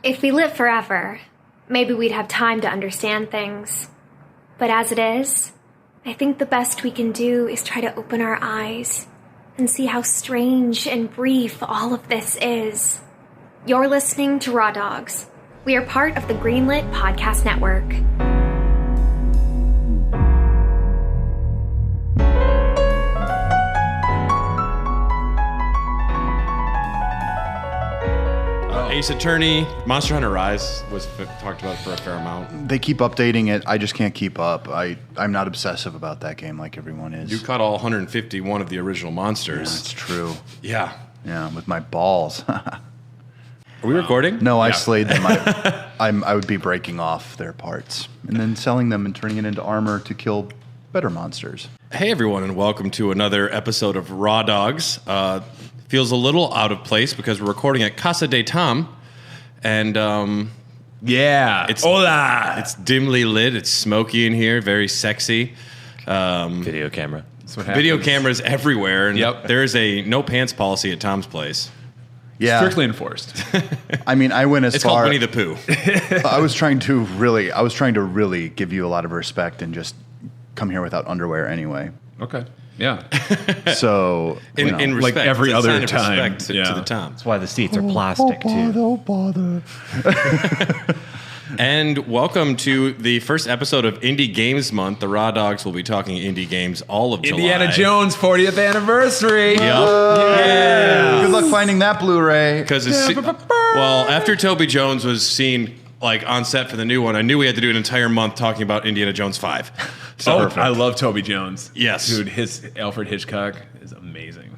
If we lived forever, maybe we'd have time to understand things. But as it is, I think the best we can do is try to open our eyes and see how strange and brief all of this is. You're listening to Raw Dogs. We are part of the Greenlit Podcast Network. Ace Attorney, Monster Hunter Rise was talked about for a fair amount. They keep updating it. I just can't keep up. I'm not obsessive about that game like everyone is. You caught all 151 of the original monsters. Yeah, that's true. Yeah. Yeah, with my balls. Are we recording? No, I slayed them. I would be breaking off their parts and then selling them and turning it into armor to kill better monsters. Hey, everyone, and welcome to another episode of Raw Dogs. Feels a little out of place because we're recording at Casa de Tom, and it's dimly lit. It's smoky in here, very sexy. Video camera. Video cameras everywhere, and there's a no pants policy at Tom's place. Yeah, strictly enforced. I mean, I went as it's far. It's called Winnie the Pooh. I was trying to really give you a lot of respect and just come here without underwear anyway. Okay. Yeah. So in respect, like every other time, to the Tom. That's why the seats are plastic too. Don't bother. And welcome to the first episode of Indie Games Month. The Raw Dogs will be talking indie games all of Indiana July. Jones 40th anniversary. Yep. Yeah. Good luck finding that Blu-ray. Because after Toby Jones was seen on set for the new one, I knew we had to do an entire month talking about Indiana Jones 5. So I love Toby Jones. Yes. Dude, his Alfred Hitchcock is amazing.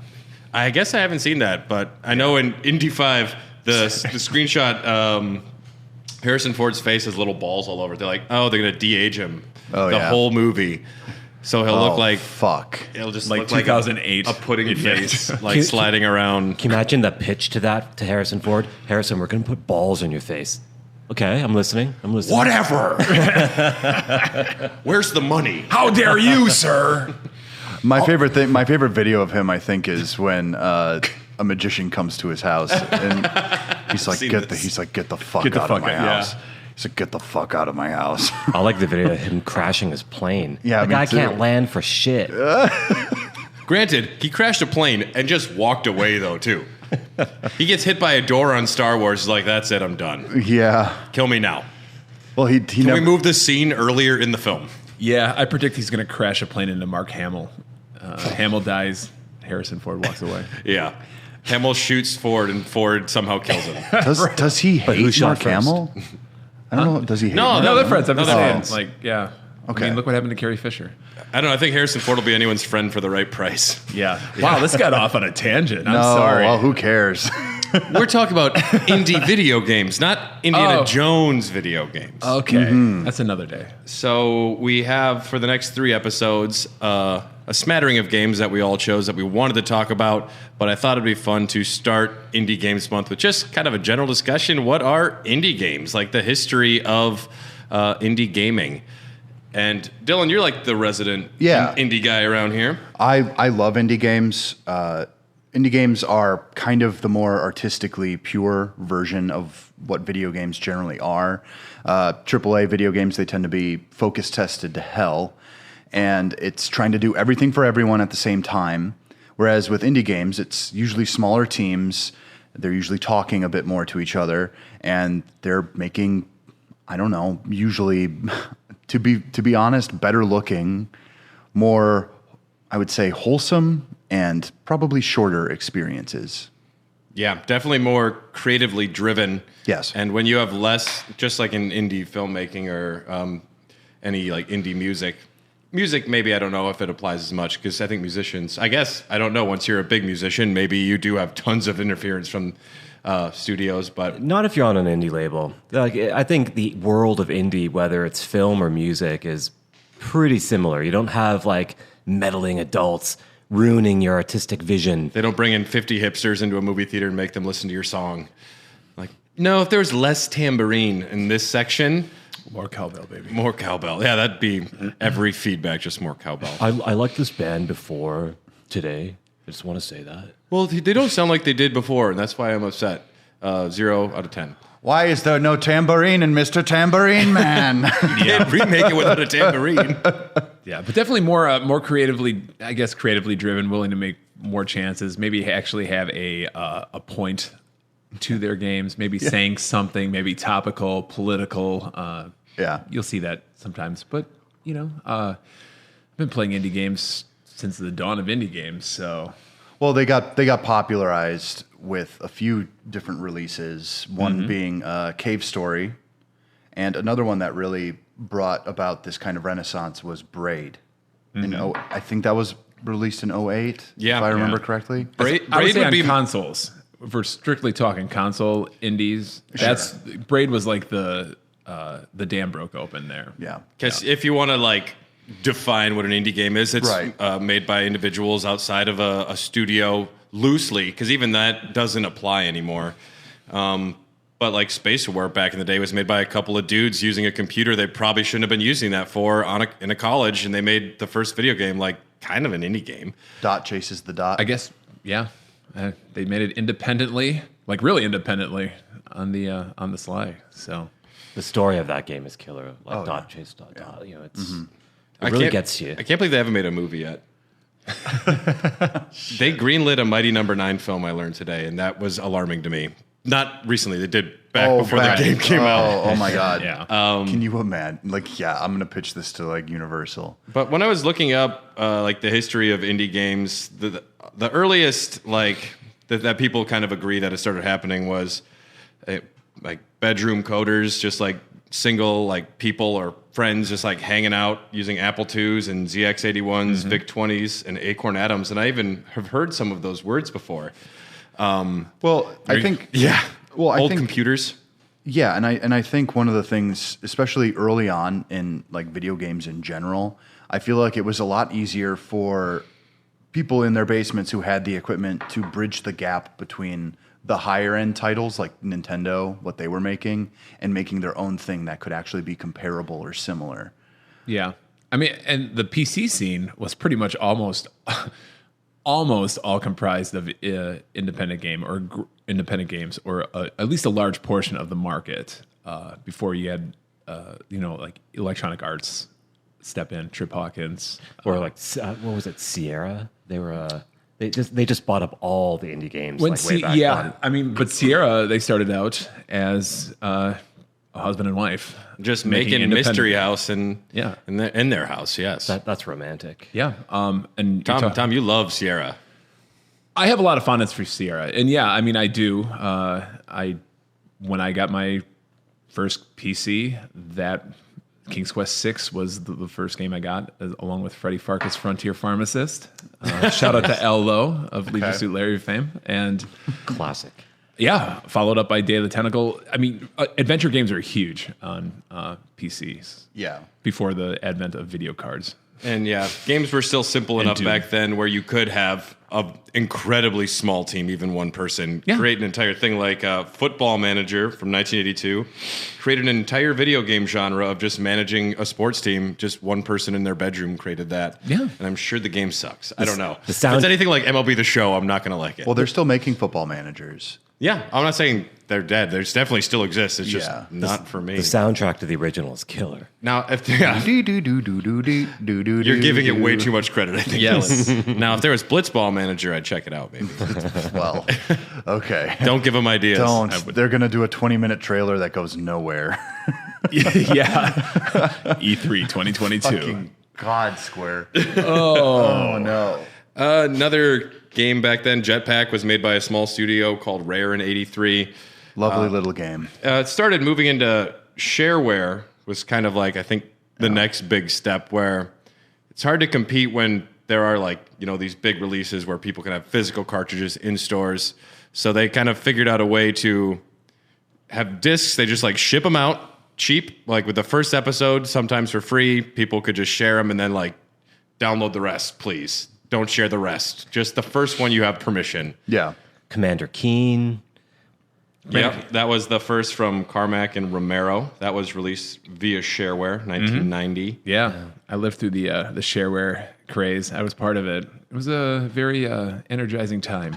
I guess I haven't seen that, but I know in Indy 5, the screenshot, Harrison Ford's face has little balls all over it. They're like, they're going to de-age him whole movie. So he'll look like... Fuck. It'll just like look 2008. like a pudding face, sliding around. Can you imagine the pitch to Harrison Ford? Harrison, we're going to put balls on your face. Okay, I'm listening. Whatever. Where's the money? How dare you, sir? My favorite video of him, I think, is when a magician comes to his house and he's like, "Get the fuck out of my house." He's like, "Get the fuck out of my house." I like the video of him crashing his plane. Yeah, the guy can't land for shit. Granted, he crashed a plane and just walked away though too. He gets hit by a door on Star Wars. He's like, "That's it, I'm done. Yeah, kill me now." Well, Can we move this scene earlier in the film? Yeah, I predict he's going to crash a plane into Mark Hamill. Hamill dies. Harrison Ford walks away. Yeah. Hamill shoots Ford, and Ford somehow kills him. Does he hate Mark Hamill? I don't know. Does he hate Mark No, they're friends. I'm just saying. Okay. I mean, look what happened to Carrie Fisher. I don't know. I think Harrison Ford will be anyone's friend for the right price. Yeah. Wow, this got off on a tangent. I'm sorry. Well, who cares? We're talking about indie video games, not Indiana Jones video games. Okay. That's another day. So we have, for the next 3 episodes, a smattering of games that we all chose that we wanted to talk about, but I thought it'd be fun to start Indie Games Month with just kind of a general discussion. What are indie games? Like the history of indie gaming. And Dylan, you're like the resident indie guy around here. I love indie games. Indie games are kind of the more artistically pure version of what video games generally are. AAA video games, they tend to be focus tested to hell, and it's trying to do everything for everyone at the same time. Whereas with indie games, it's usually smaller teams. They're usually talking a bit more to each other, and they're making, usually, to be honest, better looking, more, I would say, wholesome and probably shorter experiences. Yeah, definitely more creatively driven. Yes. And when you have less, just like in indie filmmaking or any like indie music, maybe I don't know if it applies as much because I think musicians, I guess, I don't know, once you're a big musician, maybe you do have tons of interference from studios, but... Not if you're on an indie label. I think the world of indie, whether it's film or music, is pretty similar. You don't have meddling adults ruining your artistic vision. They don't bring in 50 hipsters into a movie theater and make them listen to your song. No, if there was less tambourine in this section... More cowbell, baby. More cowbell. Yeah, that'd be every feedback, just more cowbell. I liked this band before today. I just want to say that. Well, they don't sound like they did before, and that's why I'm upset. 0 out of 10. Why is there no tambourine in Mr. Tambourine Man? You can't remake it without a tambourine. Yeah, but definitely more creatively, I guess, creatively driven, willing to make more chances. Maybe actually have a point to their games. Maybe saying something, maybe topical, political. You'll see that sometimes. But I've been playing indie games since the dawn of indie games. So, well, they got popularized with a few different releases. One being Cave Story, and another one that really brought about this kind of renaissance was Braid. I think that was released in 2008, if I remember correctly. Braid would be consoles. If we're strictly talking console indies, Braid was like the dam broke open there. Yeah. Because if you want to define what an indie game is, it's made by individuals outside of a studio loosely, because even that doesn't apply anymore. But Space War back in the day was made by a couple of dudes using a computer they probably shouldn't have been using that for in a college, and they made the first video game kind of an indie game. Dot chases the dot. I guess, yeah. They made it independently, really independently on the sly. So the story of that game is killer. Dot chase dot dot. It's it really gets you. I can't believe they haven't made a movie yet. They greenlit a Mighty Number 9 film, I learned today, and that was alarming to me. Not recently. They did before the game came out. Oh my God. Yeah. Can you imagine? I'm going to pitch this to Universal. But when I was looking up the history of indie games, the earliest that people kind of agree that it started happening was bedroom coders, just single people or friends just hanging out using Apple IIs and ZX81s, VIC 20s, and Acorn Atoms. And I even have heard some of those words before. I think old computers. Yeah, and I think one of the things, especially early on in video games in general, I feel like it was a lot easier for people in their basements who had the equipment to bridge the gap between the higher end titles like Nintendo, what they were making, and making their own thing that could actually be comparable or similar. Yeah, I mean, and the PC scene was pretty much almost all comprised of independent games, or at least a large portion of the market before you had Electronic Arts step in, Trip Hawkins, or what was it, Sierra? They were they just bought up all the indie games way back when. I mean, but Sierra, they started out as a husband and wife, just making Mystery House in their house. Yes, that's romantic. Yeah, and Tom, you love Sierra. I have a lot of fondness for Sierra, and I do. When I got my first PC, that King's Quest 6 was the first game I got, along with Freddie Farkas' Frontier Pharmacist. Shout out to L. Lowe of Leisure Suit Larry fame, and classic. Yeah, followed up by Day of the Tentacle. I mean, adventure games are huge on PCs. Yeah, before the advent of video cards. And games were still simple enough back then where you could have an incredibly small team, even one person, create an entire thing. Like Football Manager from 1982 created an entire video game genre of just managing a sports team. Just one person in their bedroom created that. Yeah. And I'm sure the game sucks. I don't know. If it's anything like MLB The Show, I'm not going to like it. Well, they're still making Football Managers. Yeah, I'm not saying they're dead. There's definitely still exists. It's just not for me. The soundtrack to the original is killer. Now, if you're giving it way too much credit, I think. Yes. Now, if there was Blitzball Manager, I'd check it out, maybe. Well, okay. Don't give them ideas. Don't. They're going to do a 20-minute trailer that goes nowhere. Yeah. E3 2022. Fucking God, Square. Oh no. Another game back then, Jetpack, was made by a small studio called Rare in '83. Lovely little game. It started moving into shareware, was kind of I think the next big step, where it's hard to compete when there are these big releases where people can have physical cartridges in stores. So they kind of figured out a way to have discs. They just ship them out cheap, with the first episode, sometimes for free. People could just share them and then download the rest, please. Don't share the rest. Just the first one you have permission. Yeah. Commander Keen. Yeah, that was the first from Carmack and Romero. That was released via shareware, 1990. Yeah, I lived through the shareware craze. I was part of it. It was a very energizing time.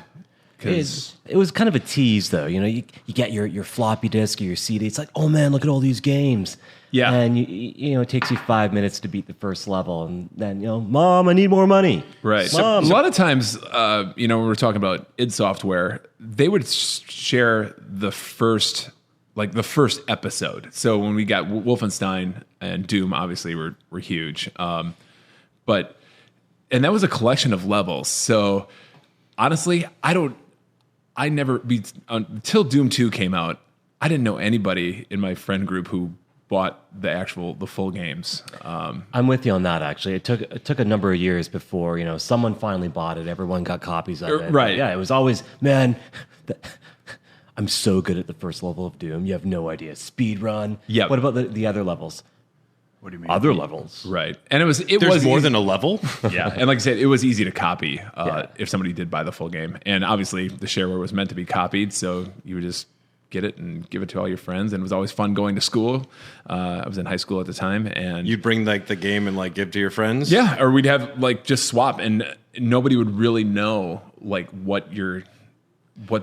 It was kind of a tease, though. You get your floppy disk or your CD. It's like, oh man, look at all these games. Yeah. And it takes you 5 minutes to beat the first level, and then Mom, I need more money. Right. Mom. A lot of times, when we're talking about id Software, they would share the first episode. So when we got Wolfenstein and Doom, obviously were huge. And that was a collection of levels. So honestly, until Doom 2 came out, I didn't know anybody in my friend group who bought the full games. I'm with you on that. Actually, it took a number of years before someone finally bought it. Everyone got copies of it. Right? But yeah, it was always I'm so good at the first level of Doom. You have no idea. Speed run. Yeah. What about the other levels? What do you mean? Other levels. Right. And it was more easy. than a level. Yeah, and like I said, it was easy to copy if somebody did buy the full game. And obviously, the shareware was meant to be copied, so you would just get it and give it to all your friends. And it was always fun going to school. I was in high school at the time, and You'd bring the game and give to your friends. yeah, or we'd have just swap, and nobody would really know what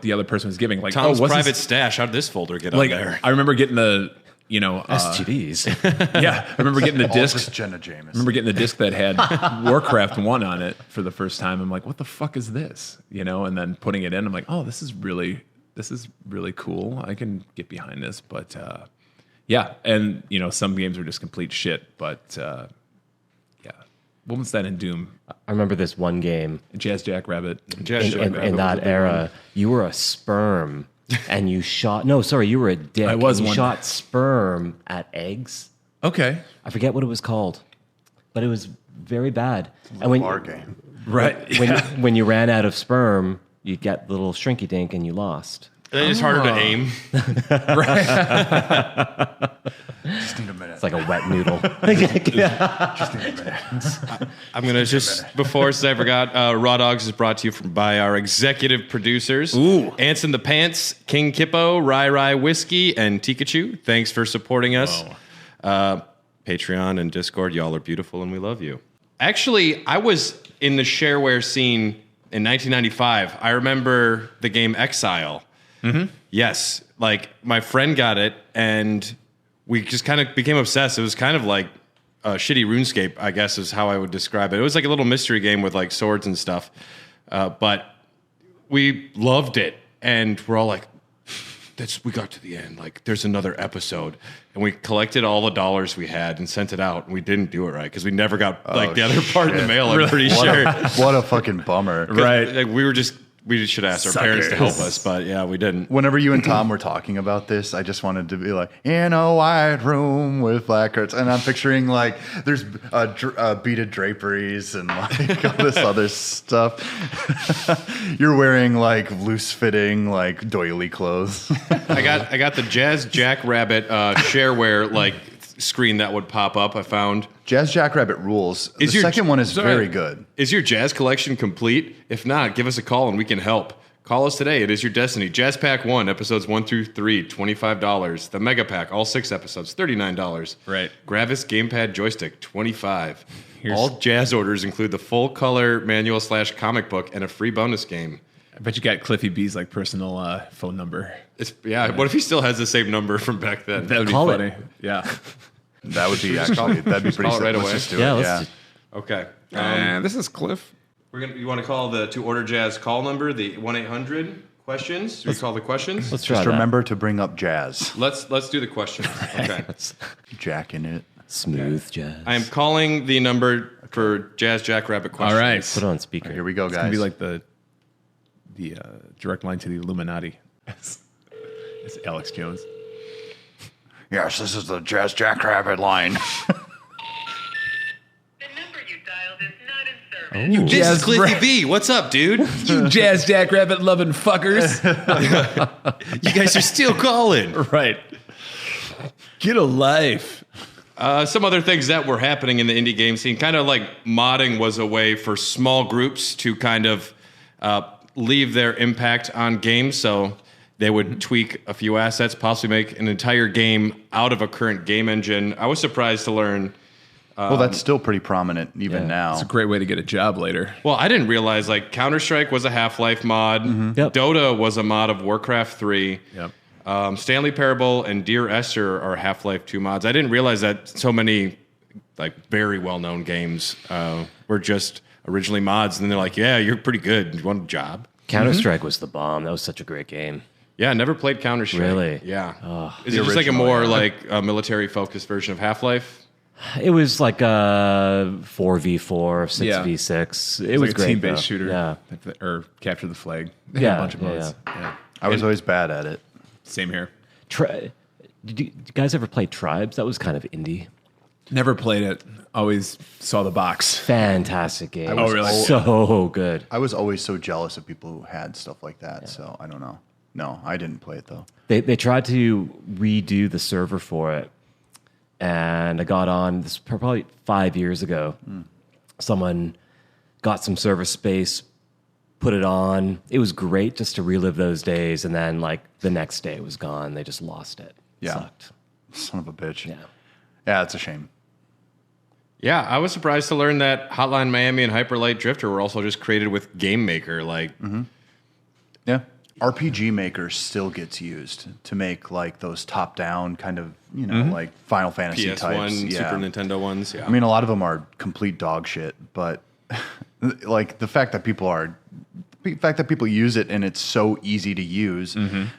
the other person was giving. Like Tom's what's private this? stash. How did this folder get on there? I remember getting the STDs. yeah, I remember getting the disc. Just Jenna Jameson. I remember getting the disc that had Warcraft 1 on it for the first time. I'm like, what the fuck is this? And then putting it in, I'm like, oh, this is really cool. I can get behind this. But yeah, and some games are just complete shit. But yeah, Wolfenstein and Doom, I remember this one game Jazz Jackrabbit, in that era. You were a sperm, and you shot. No, sorry, you were a dick. I was and you one. shot sperm at eggs. Okay, I forget what it was called, but it was very bad. And when bar game. right. When you ran out of sperm, you get the little shrinky dink, and you lost. It's harder to aim. Just need a minute. It's like a wet noodle. Just need a minute. I'm going to before I forgot, Raw Dogs is brought to you by our executive producers. Ants in the Pants, King Kippo, Rai Whiskey, and Tikachu. Thanks for supporting us. Patreon and Discord, y'all are beautiful and we love you. Actually, I was in the shareware scene in 1995. I remember the game Exile. Mm-hmm. Yes, my friend got it, and we just kind of became obsessed. It was kind of like a shitty RuneScape, I guess is how I would describe it. It was like a little mystery game with swords and stuff, but we loved it, and we're all like, we got to the end. There's another episode, and we collected all the dollars we had and sent it out. And we didn't do it right because we never got the other part in the mail. I'm pretty sure. What a fucking bummer. Right. We should ask our parents to help us, but yeah, we didn't. Whenever you and Tom were talking about this, I just wanted to be like, in a white room with black curtains. And I'm picturing there's beaded draperies and all this other stuff. You're wearing loose fitting, doily clothes. I got the Jazz Jackrabbit shareware screen that would pop up. I found Jazz Jackrabbit rules. The second one is very good. Is your jazz collection complete? If not, give us a call and we can help. Call us today. It is your destiny. Jazz Pack 1, episodes 1 through 3, $25. The Mega Pack, all 6 episodes, $39. Right. Gravis Gamepad Joystick, $25. All jazz orders include the full color manual / comic book and a free bonus game. I bet you got Cliffy B's personal phone number. What if he still has the same number from back then? That would be Call it. funny. Yeah. That would be that'd be pretty call it sick. right Let's away. just do Yeah, it. let's Okay. This is Cliff. You want to call the To Order Jazz call number, the 1-800 questions? Let's call the questions. Let's try Just that. remember to bring up jazz. Let's do the questions. Okay. Jack in it. Smooth jazz. I am calling the number for Jazz Jackrabbit questions. All right. Put it on speaker. Here we go, It's guys. gonna be like the direct line to the Illuminati. It's Alex Jones. Yes, this is the Jazz Jackrabbit line. The number you dialed is not in service. This Jazz is Cliffy B. What's up, dude? You Jazz Jackrabbit loving fuckers. You guys are still calling. Right. Get a life. Some other things that were happening in the indie game scene, kind of modding was a way for small groups to kind of leave their impact on games. So they would tweak a few assets, possibly make an entire game out of a current game engine. I was surprised to learn Well, that's still pretty prominent even now. It's a great way to get a job later. Well, I didn't realize like Counter-Strike was a Half-Life mod. Yep. Dota was a mod of Warcraft 3. Yep. Stanley Parable and Dear Esther are Half-Life 2 mods. I didn't realize that so many like very well-known games were just originally mods. And then they're like, yeah, you're pretty good. You want a job? Counter-Strike was the bomb. That was such a great game. Yeah, I never played Counter-Strike. Really? Yeah. Is it just like a more like military-focused version of Half-Life? It was like a 4v4, 6v6. It was like a great, team-based though. shooter. Yeah. Or Capture the Flag. They had a bunch of modes. Yeah. I was always bad at it. Same here. Did you guys ever play Tribes? That was kind of indie. Never played it. Always saw the box. Fantastic game. Oh, really? So good. I was always so jealous of people who had stuff like that. So I don't know. No, I didn't play it though. They tried to redo the server for it, and I got on this probably 5 years ago. Someone got some server space, put it on. It was great just to relive those days, and then like the next day it was gone. They just lost it. Yeah. Sucked. Son of a bitch. Yeah. Yeah, it's a shame. Yeah, I was surprised to learn that Hotline Miami and Hyper Light Drifter were also just created with Game Maker. Like, Yeah. RPG Maker still gets used to make like those top-down kind of, like Final Fantasy PS1, types. Super Nintendo ones. Yeah. I mean, a lot of them are complete dog shit, but like the fact that people use it and it's so easy to use,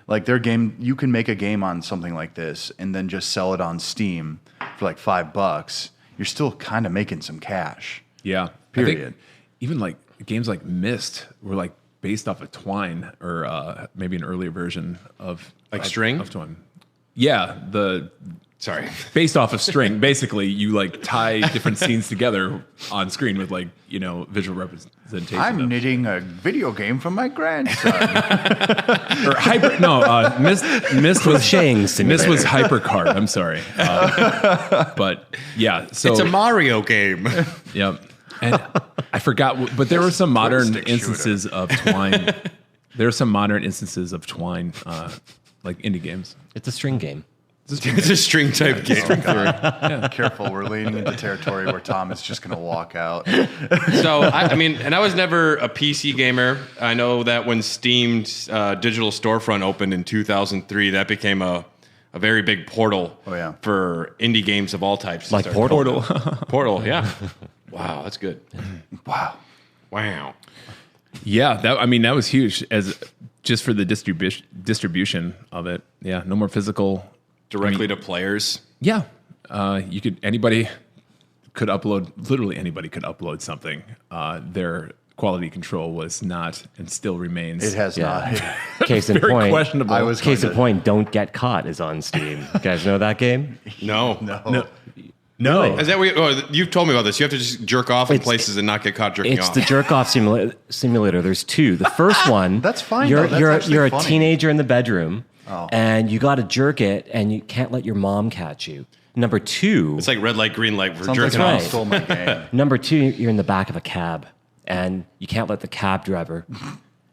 like their game, you can make a game on something like this and then just sell it on Steam for like $5. You're still kind of making some cash. Yeah. Period. I think even like games like Myst were like based off of Twine or maybe an earlier version of Like String? Of Twine. Yeah, Sorry. based off of String. Basically, you like tie different scenes together on screen with like, visual representation. I'm knitting a video game for my grandson. or hyper. No, Myst was Crocheting Myst simulator. was Hypercard. I'm sorry, but yeah. So It's a Mario game. Yep. And I forgot, but there were some modern Stick shooter. instances of Twine. There are some modern instances of Twine, like indie games. It's a string game. It's a string type game. Careful, we're leaning into territory where Tom is just going to walk out. So, I mean, and I was never a PC gamer. I know that when Steam's digital storefront opened in 2003, that became a very big portal for indie games of all types. to Like start. Portal. Portal, yeah. Wow, that's good. Wow. Wow. Yeah, that was huge as just for the distribution of it. Yeah, no more physical. Directly to players. Yeah, anybody could upload. Literally anybody could upload something. Their quality control was not and still remains. It has Yeah. not. Case in very point. questionable. I was Case going in to- point. Don't Get Caught is on Steam. You guys know that game? No. no. Is that what you've told me about this? You have to just jerk off in It's- places and not get caught jerking It's off. the jerk off simulator. There's two. The first one, That's fine, You're though. That's you're actually you're a funny. teenager in the bedroom, Oh. and you got to jerk it, and you can't let your mom catch you. Number two, It's like red light, green light for Sounds jerking like right. you off. stole my game. number two, you're in the back of a cab, and you can't let the cab driver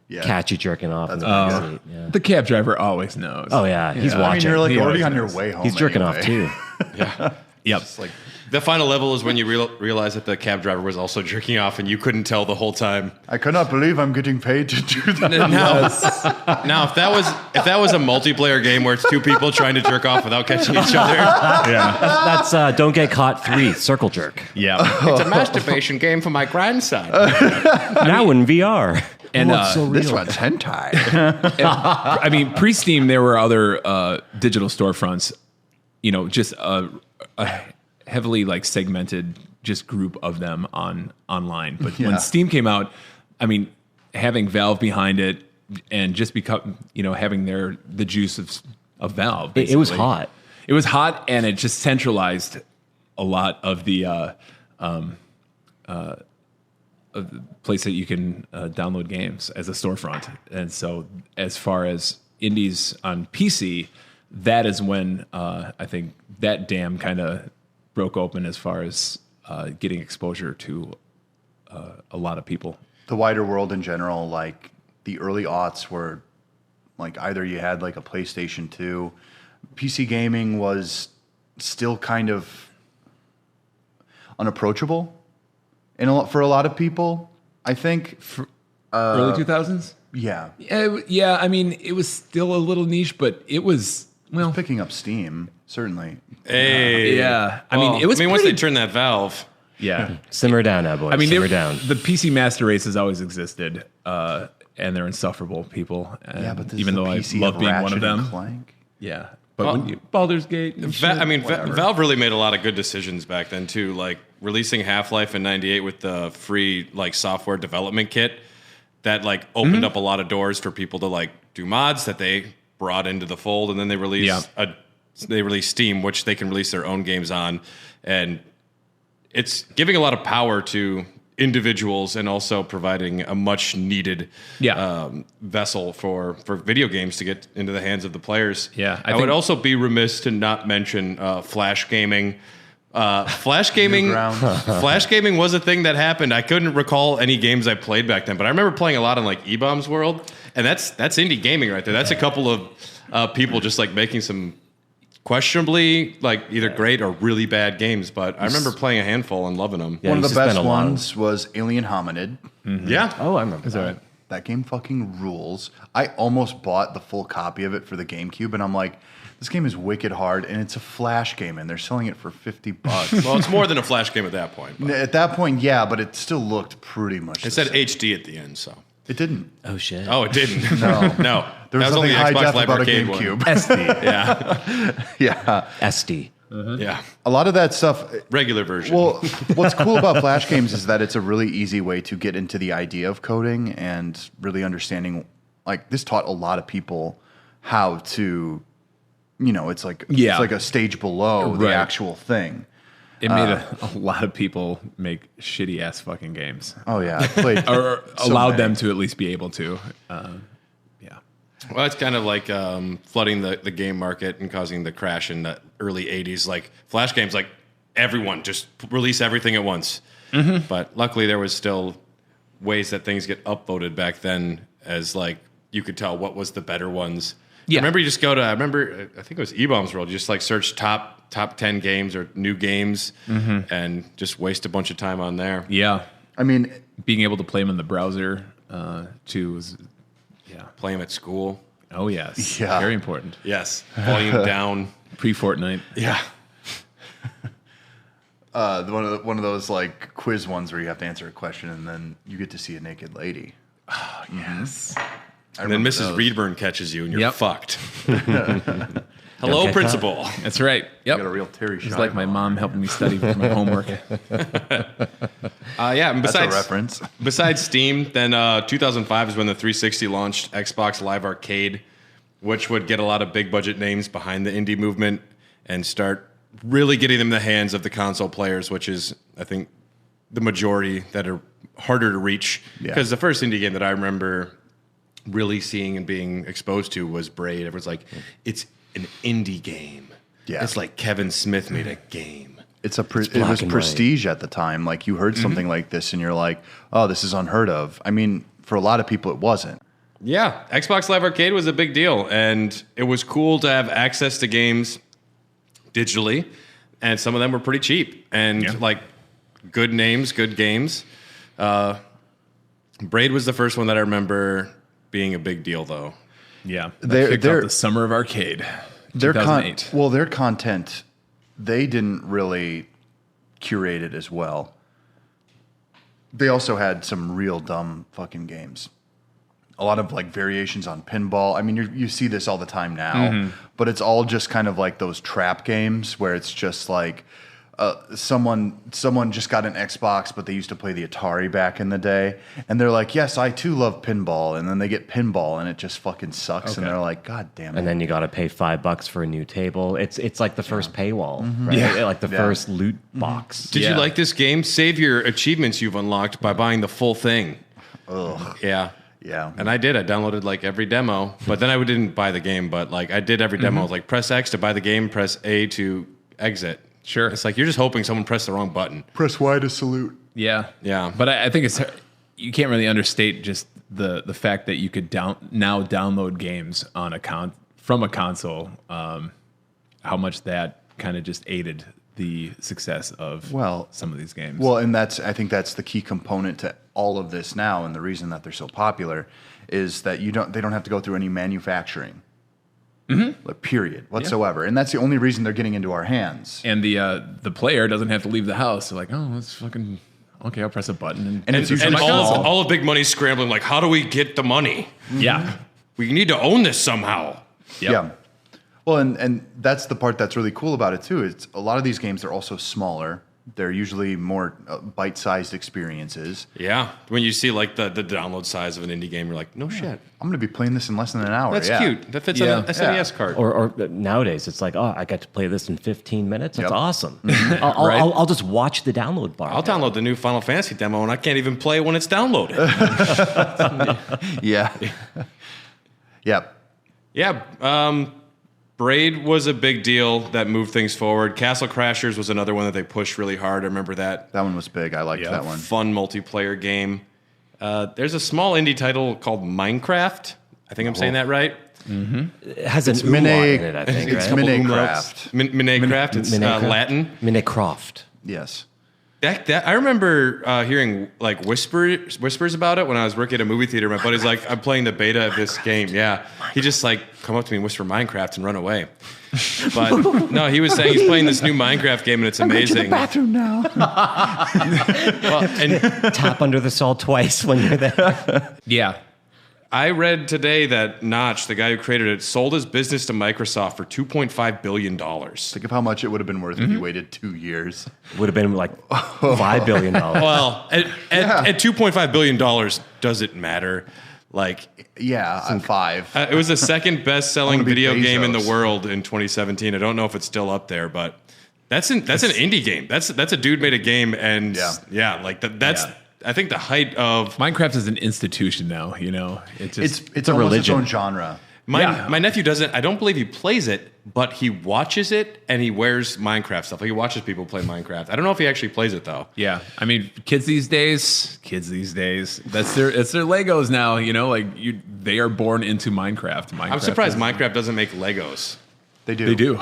Yeah. catch you jerking off in the That's back pretty seat. Yeah. The cab driver always knows. Oh yeah, he's I mean, watching. you're like He already always on your knows. way home. He's jerking anyway. off too. Yep. It's like, The final level is when you realize that the cab driver was also jerking off and you couldn't tell the whole time. I cannot believe I'm getting paid to do that. Now, if that was a multiplayer game where it's two people trying to jerk off without catching each other, Yeah. That's Don't Get Caught 3, Circle Jerk. Yeah. it's a masturbation game for my grandson. Now in VR. And This one's hentai. I mean, pre-Steam, there were other digital storefronts. Just a heavily like segmented just group of them online. But Yeah. when Steam came out, I mean, having Valve behind it and just having the juice of Valve. It was basically. hot. It was hot, and it just centralized a lot of the place that you can download games as a storefront. And so as far as indies on PC, that is when I think that dam kind of broke open as far as getting exposure to a lot of people. The wider world in general, like the early aughts were like either you had like a PlayStation 2, PC gaming was still kind of unapproachable, for a lot of people. I think. Early 2000s. Yeah, Yeah. I mean, it was still a little niche, but it was picking up steam certainly. Hey. Yeah. I mean, it was. once pretty, they turned that valve. Yeah. Simmer down now, boys. I mean, simmer down. the PC master race has always existed, and they're insufferable people. And Yeah, but this even is the though I PC love of being one of Ratchet and them, Clank. yeah. But when Baldur's Gate, and shit, Valve really made a lot of good decisions back then too, like releasing Half-Life in '98 with the free like software development kit that like opened up a lot of doors for people to like do mods that they brought into the fold, and then they released Steam, which they can release their own games on, and it's giving a lot of power to individuals and also providing a much needed vessel for video games to get into the hands of the players. Yeah, I would also be remiss to not mention Flash gaming. Flash gaming was a thing that happened. I couldn't recall any games I played back then, but I remember playing a lot in like E-Bombs World, and that's indie gaming right there. That's a couple of people just like making some questionably like either great or really bad games, but I remember playing a handful and loving them. One of used the to spend best a lot. ones was Alien Hominid. Yeah. Oh, I remember. All right. That game fucking rules. I almost bought the full copy of it for the GameCube, and I'm like, this game is wicked hard, and it's a Flash game, and they're selling it for $50. Well, it's more than a Flash game at that point. But At that point, yeah, but it still looked pretty much. it said HD at the end, so. It didn't. Oh, shit. Oh, it didn't. No. No. There was that was only nothing high Xbox def Live about a Arcade one. GameCube. SD. Yeah. Yeah, SD. Yeah. a lot of that stuff. Regular version. Well, what's cool about Flash games is that it's a really easy way to get into the idea of coding and really understanding. Like this taught a lot of people how to, it's like Yeah. it's like a stage below the Right. actual thing. It made a lot of people make shitty ass fucking games, Oh yeah, I played or so allowed many. them to at least be able to. Yeah. Well, it's kind of like flooding the game market and causing the crash in the early 80s. Like Flash games, like everyone just release everything at once. But luckily there was still ways that things get upvoted back then as like you could tell what was the better ones. Yeah. I remember you just go to, I think it was E-Bombs World. You just like search top 10 games or new games and just waste a bunch of time on there. Yeah. I mean, Being able to play them in the browser too was, Play them at school. oh yes, Yeah. very important. Yes. Volume down. Pre-Fortnite. Yeah. one of those like quiz ones where you have to answer a question and then you get to see a naked lady. Yes. And then Mrs. those. Reedburn catches you and you're Yep. fucked. Hello, get principal. That's right. You got a Yep. real Terry It's like my mom helping me study for my homework. Yeah, and That's a besides, reference. besides Steam, then 2005 is when the 360 launched Xbox Live Arcade, which would get a lot of big budget names behind the indie movement and start really getting them in the hands of the console players, which is, I think, the majority that are harder to reach. Yeah. Because the first indie game that I remember really seeing and being exposed to was Braid. Everyone's like, it's an indie game. Yeah. It's like Kevin Smith made a game. It black was and white. prestige at the time. Like you heard something like this and you're like, oh, this is unheard of. I mean, for a lot of people, it wasn't. Yeah, Xbox Live Arcade was a big deal, and it was cool to have access to games digitally, and some of them were pretty cheap and like good names, good games. Braid was the first one that I remember being a big deal, though. Yeah. They're- Kicked they're- off the summer of arcade. Their 2008. their content, they didn't really curate it as well. They also had some real dumb fucking games. A lot of like variations on pinball. I mean, you see this all the time now, but it's all just kind of like those trap games where it's just like someone just got an Xbox, but they used to play the Atari back in the day, and they're like, "Yes, I too love pinball," and then they get pinball, and it just fucking sucks, and they're like, "God damn it!" And then you got to pay $5 for a new table. It's like the first paywall, right? Yeah. Like the first loot box. Did you like this game? Save your achievements you've unlocked by buying the full thing. Ugh. Yeah. Yeah. And I did. I downloaded like every demo, but then I didn't buy the game. But like I did every demo. I was like, press X to buy the game, press A to exit. Sure. It's like you're just hoping someone pressed the wrong button. Press Y to salute. Yeah. Yeah. But I think you can't really understate just the fact that you could now download games on from a console, how much that kind of just aided the success of some of these games. Well, and I think that's the key component to all of this now, and the reason that they're so popular is that they don't have to go through any manufacturing. Like, period, whatsoever. And that's the only reason they're getting into our hands. And the player doesn't have to leave the house. They're like, oh, let's fucking, okay, I'll press a button. And it's usually all the big money scrambling, like, how do we get the money? Yeah. We need to own this somehow. Yep. Yeah. Well, and that's the part that's really cool about it, too. It's a lot of these games are also smaller. They're usually more bite-sized experiences. Yeah. When you see, like, the download size of an indie game, you're like, no shit. I'm going to be playing this in less than an hour. That's cute. That fits on an SNES card. Or nowadays, it's like, oh, I got to play this in 15 minutes. That's Yep. awesome. I'll just watch the download bar. I'll download the new Final Fantasy demo, and I can't even play it when it's downloaded. Yeah. Yep. Yeah. Braid was a big deal that moved things forward. Castle Crashers was another one that they pushed really hard. I remember that. That one was big. I liked that one. Fun multiplayer game. There's a small indie title called Minecraft. I think I'm saying that right. It has an umlaut in it, I think, It's right? Minecraft. Minecraft. It's Minecraft? Latin. Minecraft. Yes. That I remember hearing like whispers about it when I was working at a movie theater. My buddy's like, I'm playing the beta of this game. Yeah, he just like come up to me and whisper Minecraft and run away. But no, he was saying he's playing this new Minecraft game and it's amazing. I'm going to the bathroom now. Well, and Tap under the salt twice when you're there. Yeah. I read today that Notch, the guy who created it, sold his business to Microsoft for $2.5 billion. Think of how much it would have been worth if you waited 2 years. Would have been like $5 billion. Well, at $2.5 billion, does it matter? Like, Yeah, I'm 5. it was the second best-selling I wanna be video game in the Bezos. world in 2017. I don't know if it's still up there, but that's an indie game. That's a dude made a game, and like that's. Yeah. I think the height of Minecraft is an institution now, you know. It just, It's a almost religion. its own genre. my nephew doesn't. I don't believe he plays it, but he watches it and he wears Minecraft stuff. Like he watches people play Minecraft. I don't know if he actually plays it though. yeah. I mean, kids these days, it's their Legos now, you know, like they are born into Minecraft. I'm surprised Minecraft doesn't make Legos. They do. They do.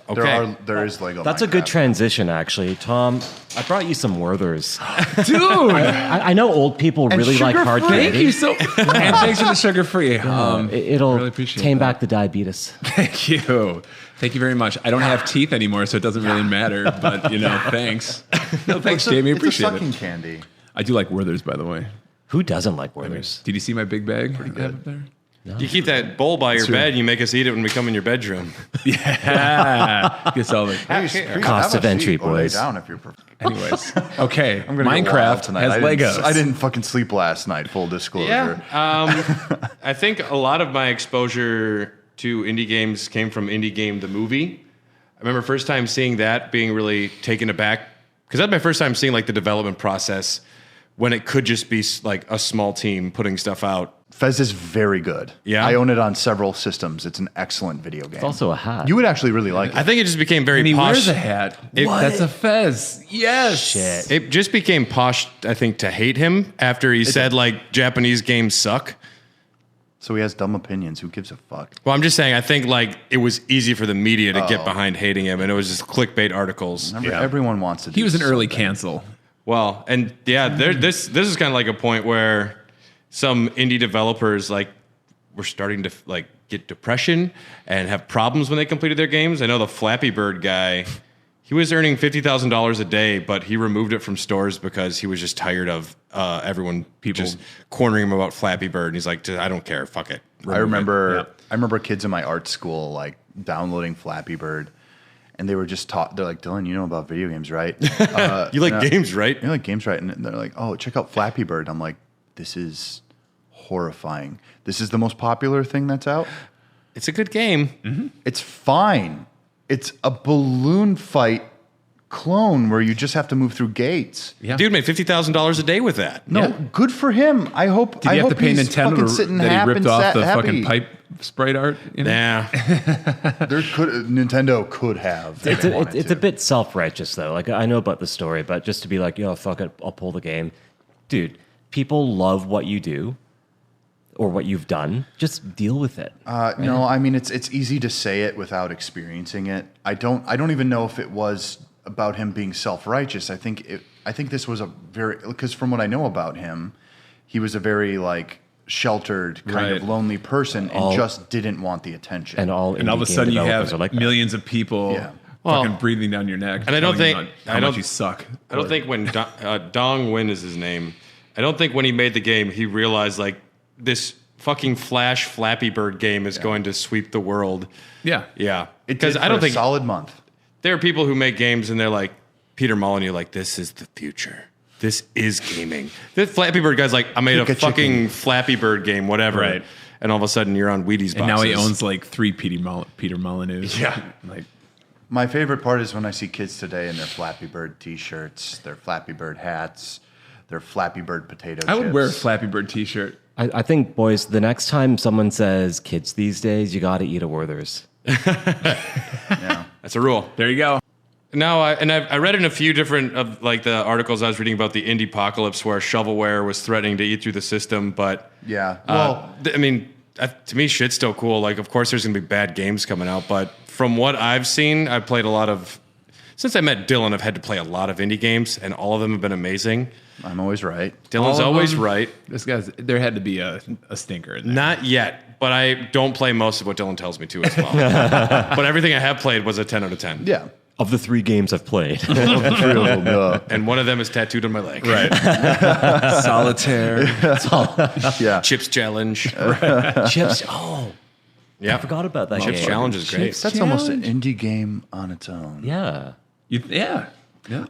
Okay. There is Lego. That's a good Minecraft. transition, actually. Tom, I brought you some Werthers. Dude, I know old people really like hard thank candy. you so and thanks for the sugar free. It'll really appreciate tame that. back the diabetes. Thank you. Thank you very much. I don't have teeth anymore, so it doesn't really matter. But, you know, thanks. No, thanks, Jamie. Appreciate It's a sucking it. candy. I do like Werther's, by the way. Who doesn't like Werthers? Did you see my big bag? Pretty good. Up there? You keep that bowl by your true. bed and you make us eat it when we come in your bedroom. Yeah. Guess all the. Cost of entry, boys. Down if you're. Anyways. Okay. I'm gonna go wild Minecraft tonight. has I didn't- Legos. I didn't fucking sleep last night. Full disclosure. I think a lot of my exposure to indie games came from Indie Game the movie. I remember first time seeing that, being really taken aback, because that's my first time seeing like the development process when it could just be like a small team putting stuff out. Fez is very good. Yeah? I own it on several systems. It's an excellent video game. It's also a hat. You would actually really like it. I think it just became very And he posh. wears a hat. That's a fez. Yes. Shit. It just became posh, I think, to hate him after he said like Japanese games suck. So he has dumb opinions. Who gives a fuck? Well, I'm just saying, I think like it was easy for the media to get behind hating him, and it was just clickbait articles. Remember, everyone wants to do He was an early something. cancel. Well, and yeah, this is kind of like a point where some indie developers like were starting to like get depression and have problems when they completed their games. I know the Flappy Bird guy, he was earning $50,000 a day, but he removed it from stores because he was just tired of people just cornering him about Flappy Bird. And he's like, I don't care, fuck it. I remember kids in my art school like downloading Flappy Bird, and they were just taught. They're like, Dylan, you know about video games, right? You like games, right? You like games, right? And they're like, oh, check out Flappy Bird. I'm like, this is horrifying. This is the most popular thing that's out. It's a good game. Mm-hmm. It's fine. It's a balloon fight clone where you just have to move through gates. Yeah. Dude made $50,000 a day with that. No, Yeah. good for him. I hope. Did you have to pay he's Nintendo fucking sitting that he happy ripped and off the happy. fucking pipe sprite art? You know? Nah. Nintendo could have. if they wanted It's a to. bit self-righteous, though. Like, I know about the story, but just to be like, yo, fuck it, I'll pull the game. Dude, people love what you do or what you've done. Just deal with it. No, I mean it's easy to say it without experiencing it. I don't even know if it was about him being self-righteous. I think this was because from what I know about him, he was a very like sheltered kind of lonely person and just didn't want the attention. And all of a sudden you have like millions of people fucking breathing down your neck. And I don't think how much you suck. I don't think when Dong Win is his name. I don't think when he made the game he realized like this fucking Flash Flappy Bird game is going to sweep the world. Yeah. Because I don't think solid month. There are people who make games and they're like Peter Molyneux, like this is the future. This is gaming. The Flappy Bird guy's like, I made a fucking Flappy Bird game, whatever. Right. And all of a sudden you're on Wheaties boxes. And now he owns like 3 Peter Molyneux. Yeah. Like my favorite part is when I see kids today in their Flappy Bird t-shirts, their Flappy Bird hats, their Flappy Bird potato chips. I would wear a Flappy Bird t-shirt. I think, boys, the next time someone says kids these days, you got to eat a Werther's. Yeah. That's a rule. There you go. Now, I read in a few different of like the articles I was reading about the indie apocalypse where shovelware was threatening to eat through the system, but yeah, well, I mean, to me, shit's still cool. Like, of course, there's gonna be bad games coming out, but from what I've seen, I've played a lot of. Since I met Dylan, I've had to play a lot of indie games, and all of them have been amazing. I'm always right. Dylan's always right. There had to be a stinker in there. Not yet, but I don't play most of what Dylan tells me to as well. But everything I have played was a 10 out of 10. Yeah. Of the 3 games I've played. And one of them is tattooed on my leg. Right. Solitaire. Yeah. Chips Challenge. Chips. Oh, Yeah. I forgot about that. Chips game. Challenge is great. That's almost an indie game on its own. Yeah. Yeah.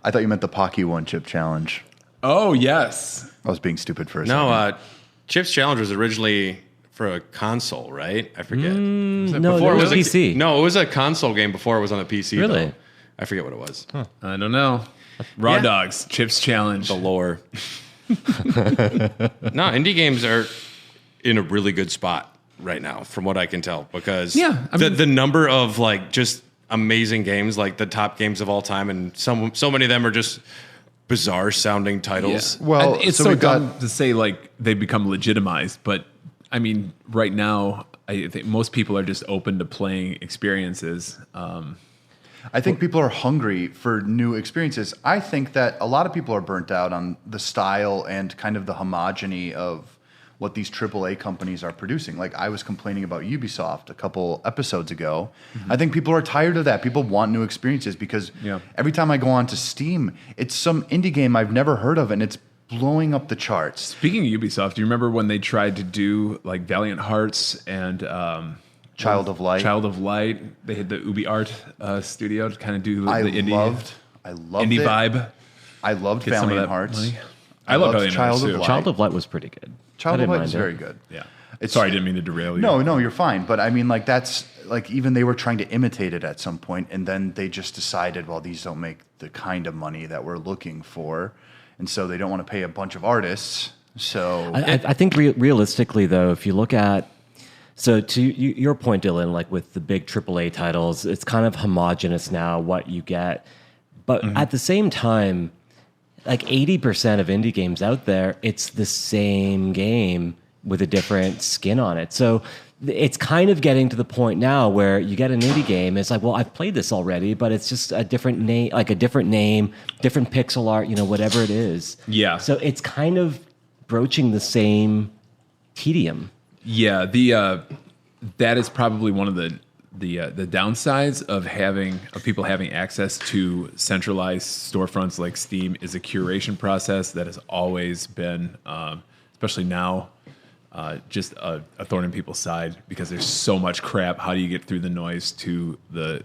I thought you meant the Pocky One Chip Challenge. Oh, yes. I was being stupid for a second. No, Chips Challenge was originally for a console, right? I forget. No, Before it was a- PC. No, it was a console game before it was on the PC. Really? Though. I forget what it was. I don't know. Raw Yeah. Dogs, Chips Challenge. The lore. No, indie games are in a really good spot right now, from what I can tell, because the number of like just amazing games, like the top games of all time, and so many of them are just bizarre sounding titles. Yeah. Well, and it's so so we've got- dumb to say like they become legitimized, but I mean, right now, I think most people are just open to playing experiences. I think people are hungry for new experiences. I think that a lot of people are burnt out on the style and kind of the homogeny of what these AAA companies are producing. Like I was complaining about Ubisoft a couple episodes ago. I think people are tired of that. People want new experiences because every time I go on to Steam, it's some indie game I've never heard of and it's blowing up the charts. Speaking of Ubisoft, do you remember when they tried to do like Valiant Hearts and Child of Light? Child of Light. They had the Ubi Art studio to kind of do the indie I loved indie it. vibe. I loved Get some of Valiant that Hearts. money. I love Valiant Hearts too. Child of Light was pretty good. Child I of didn't Light mind is it. very good. Yeah. It's- Sorry, I didn't mean to derail you. No, you're fine. But I mean, like that's like even they were trying to imitate it at some point, and then they just decided, well, these don't make the kind of money that we're looking for, and so they don't want to pay a bunch of artists. So I think realistically, though, if you look at to your point, Dylan, like with the big AAA titles, it's kind of homogenous now what you get. But at the same time, like 80% of indie games out there, it's the same game with a different skin on it. So it's kind of getting to the point now where you get an indie game, it's like, well, I've played this already, but it's just a different name, different pixel art, whatever it is. Yeah. So it's kind of broaching the same tedium. Yeah, that is probably one of the downsides of people having access to centralized storefronts like Steam is a curation process that has always been, especially now, just a thorn in people's side because there's so much crap. How do you get through the noise to the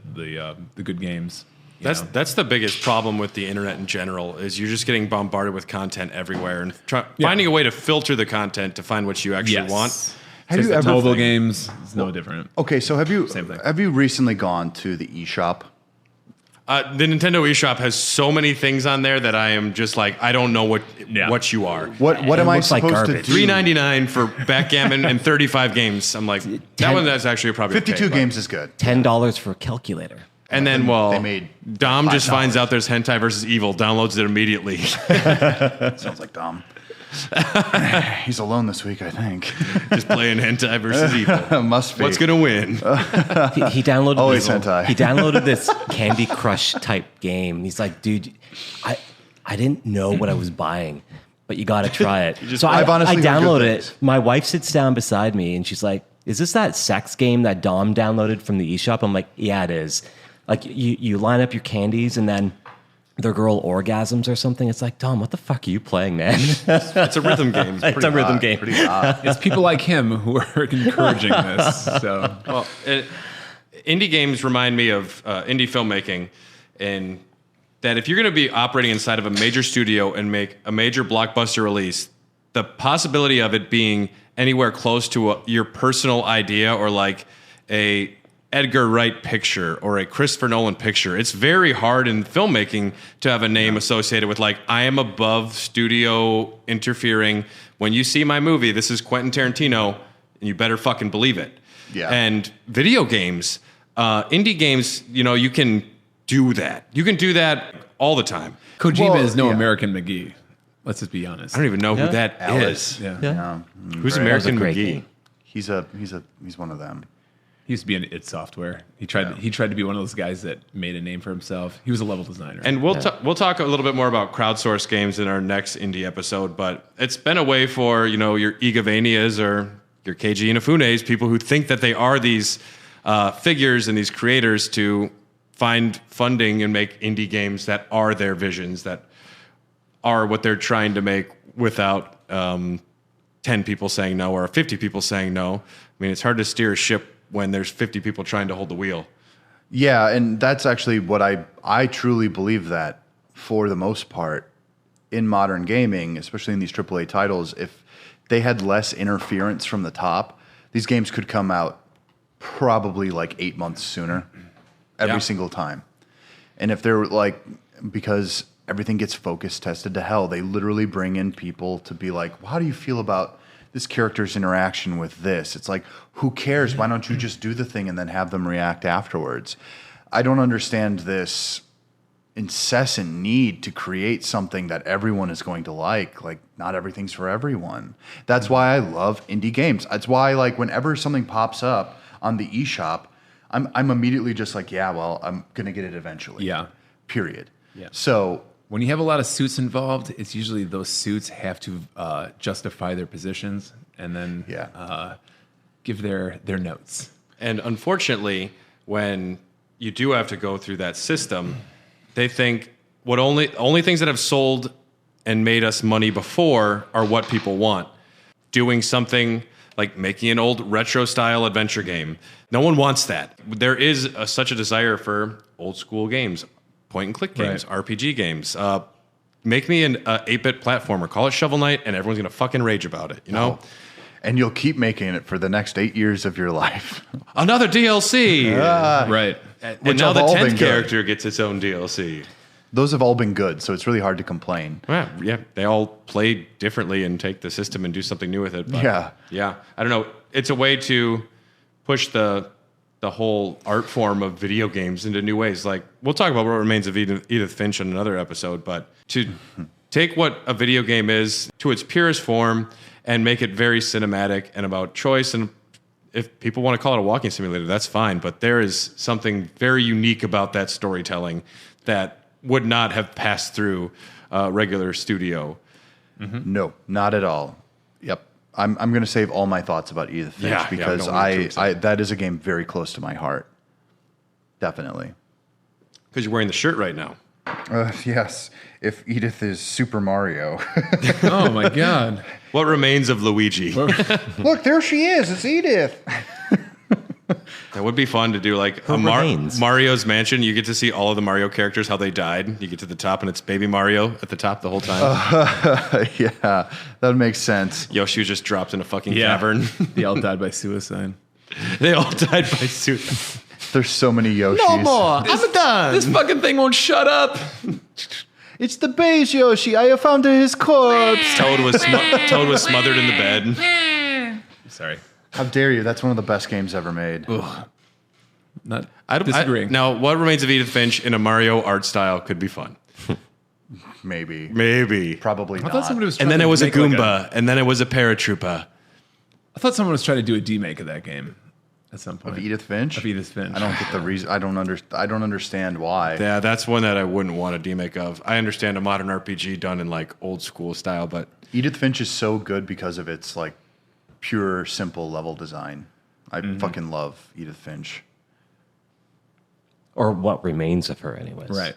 good games? That's the biggest problem with the internet in general is you're just getting bombarded with content everywhere and finding a way to filter the content to find what you actually want. Have you ever mobile games? It's no different. Okay, so Same thing. have you recently gone to the eShop? The Nintendo eShop has so many things on there that I am just like, I don't know what you are. What am I looks like supposed to garbage. do? $3.99 for backgammon and 35 games. I'm like, that one that's actually probably 52 okay, but- games is good. $10 for a calculator. And then, They made Dom just $5. finds out there's Hentai versus Evil, downloads it immediately. Sounds like Dom. He's alone this week, I think. Just playing hentai versus evil. Must be. What's gonna win? He downloaded Always this, hentai. He downloaded this Candy Crush type game. He's like, dude, I didn't know what I was buying, but you got to try it. So I've honestly I heard good downloaded things. it. My wife sits down beside me and she's like, is this that sex game that Dom downloaded from the eShop? I'm like, yeah, it is. Like you line up your candies and then their girl orgasms or something. It's like, Dom, what the fuck are you playing, man? It's a rhythm game. It's a rhythm game. Pretty hot. It's people like him who are encouraging this. So Well, indie games remind me of indie filmmaking, and that if you're going to be operating inside of a major studio and make a major blockbuster release, the possibility of it being anywhere close to your personal idea or like a Edgar Wright picture or a Christopher Nolan picture, it's very hard in filmmaking to have a name associated with like, I am above studio interfering. When you see my movie, this is Quentin Tarantino, and you better fucking believe it. Yeah. And video games, indie games, you can do that. You can do that all the time. Kojima Well, is no yeah. American McGee. Let's just be honest. I don't even know who that Alice. is. Yeah. Yeah. Who's That was a American great McGee? game. He's one of them. He used to be in id Software. He tried to be one of those guys that made a name for himself. He was a level designer. And we'll talk a little bit more about crowdsourced games in our next indie episode. But it's been a way for your Igavanias or your Keiji Inafunes, people who think that they are these figures and these creators, to find funding and make indie games that are their visions, that are what they're trying to make without 10 people saying no or 50 people saying no. I mean, it's hard to steer a ship when there's 50 people trying to hold the wheel. Yeah, and that's actually what I truly believe, that for the most part in modern gaming, especially in these AAA titles, if they had less interference from the top, these games could come out probably like 8 months sooner every single time. And if they're like, because everything gets focus tested to hell, they literally bring in people to be like, well, how do you feel about this character's interaction with this? It's like, who cares? Why don't you just do the thing and then have them react afterwards? I don't understand this incessant need to create something that everyone is going to like. Like, not everything's for everyone. That's why I love indie games. That's why, like, whenever something pops up on the eShop, I'm immediately just like, yeah, well, I'm gonna get it eventually. Yeah. Period. Yeah. So When you have a lot of suits involved, it's usually those suits have to justify their positions and then give their notes. And unfortunately, when you do have to go through that system, they think what only things that have sold and made us money before are what people want. Doing something like making an old retro style adventure game. No one wants that. There is such a desire for old school games, point and click games, RPG games. Make me an 8-bit platformer. Call it Shovel Knight, and everyone's gonna fucking rage about it. You know. and you'll keep making it for the next 8 years of your life. Another DLC. Right. And Which now have the all 10th been good. character gets its own DLC. Those have all been good, so it's really hard to complain. Yeah, they all play differently and take the system and do something new with it. But Yeah. I don't know. It's a way to push the whole art form of video games into new ways. Like, we'll talk about What Remains of Edith Finch in another episode, but to take what a video game is to its purest form and make it very cinematic and about choice. And if people want to call it a walking simulator, that's fine. But there is something very unique about that storytelling that would not have passed through a regular studio. No, not at all. Yep. I'm going to save all my thoughts about Edith Finch Yeah, because don't need to. I that is a game very close to my heart. Definitely. Because you're wearing the shirt right now. Yes. If Edith is Super Mario. Oh my God. What remains of Luigi? Look, there she is. It's Edith. That would be fun to do, like Her remains. Mario's Mansion. You get to see all of the Mario characters, how they died. You get to the top, and it's baby Mario at the top the whole time. Yeah, that makes sense. Yoshi was just dropped in a fucking Yeah. cavern. They all died by suicide. They all died by suicide. There's so many Yoshis. I'm done. This fucking thing won't shut up. It's the beige Yoshi. I have found his corpse. Toad was smothered in the bed. Sorry. How dare you? That's one of the best games ever made. Not disagreeing. Now, What Remains of Edith Finch in a Mario art style could be fun. Maybe. Probably I not. thought somebody was trying And then to it was a make like Goomba, and then it was a Paratroopa. I thought someone was trying to do a demake of that game at some point. Of Edith Finch? Of Edith Finch. I don't get the reason. I don't understand why. Yeah, that's one that I wouldn't want a demake of. I understand a modern RPG done in like old school style, but Edith Finch is so good because of its like pure, simple level design. I fucking love Edith Finch. Or what remains of her, anyways. Right.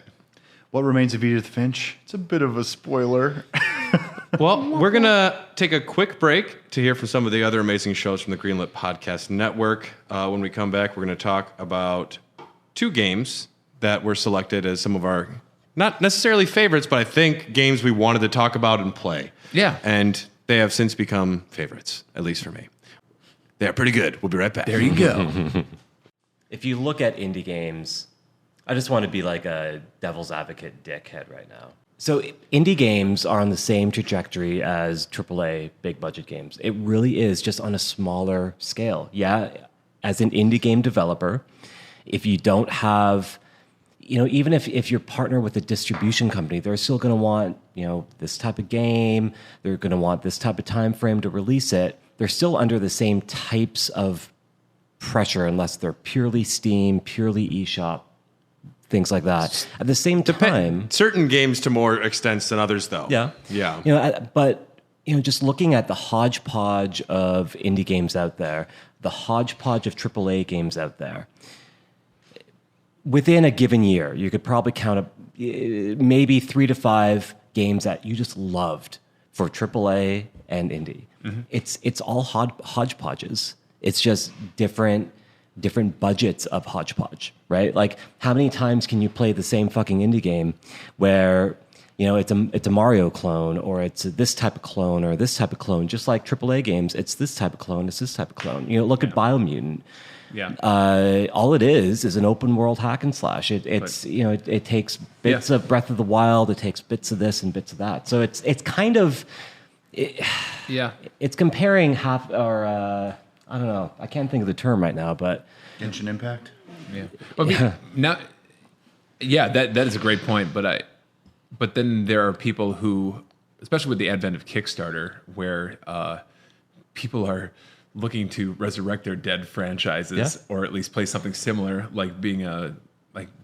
What remains of Edith Finch? It's a bit of a spoiler. well, we're going to take a quick break to hear from some of the other amazing shows from the Greenlit Podcast Network. When we come back, we're going to talk about 2 games that were selected as some of our, not necessarily favorites, but I think games we wanted to talk about and play. Yeah. And they have since become favorites, at least for me. They're pretty good. We'll be right back. There you go. If you look at indie games, I just want to be like a devil's advocate dickhead right now. So indie games are on the same trajectory as AAA big budget games. It really is, just on a smaller scale. Yeah, as an indie game developer, if you don't have, even if you're partner with a distribution company, they're still going to want, this type of game. They're going to want this type of time frame to release it. They're still under the same types of pressure, unless they're purely Steam, purely eShop, things like that. At the same time, certain games to more extents than others, though. Yeah. But just looking at the hodgepodge of indie games out there, the hodgepodge of AAA games out there, within a given year, you could probably count up maybe 3 to 5 games that you just loved for AAA and indie. Mm-hmm. It's all hodgepodges. It's just different budgets of hodgepodge, right? Like, how many times can you play the same fucking indie game where it's a Mario clone, or it's this type of clone, or this type of clone? Just like AAA games, it's this type of clone, it's this type of clone. Look at Biomutant. Yeah. All it is an open world hack and slash. It takes bits of Breath of the Wild, it takes bits of this and bits of that. So it's kind of it's comparing half, or I don't know. I can't think of the term right now, but Genshin Impact. Yeah. That is a great point. But then there are people who, especially with the advent of Kickstarter, where people are looking to resurrect their dead franchises, or at least play something similar, like being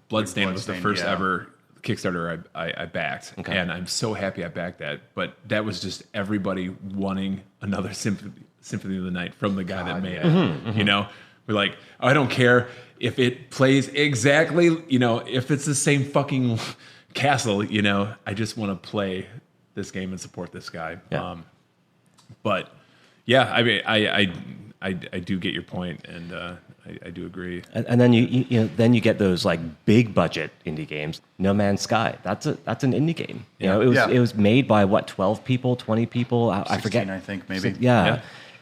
Bloodstained was the first ever Kickstarter I backed, and I'm so happy I backed that. But that was just everybody wanting another Symphony of the Night from the guy that made it. We're like, I don't care if it plays exactly, if it's the same fucking castle, I just want to play this game and support this guy. Yeah. But yeah, I mean, I do get your point, and I do agree. And then you get those like big budget indie games. No Man's Sky. That's an indie game. It was made by 12 people, 20 people. I forget. I think maybe. Yeah.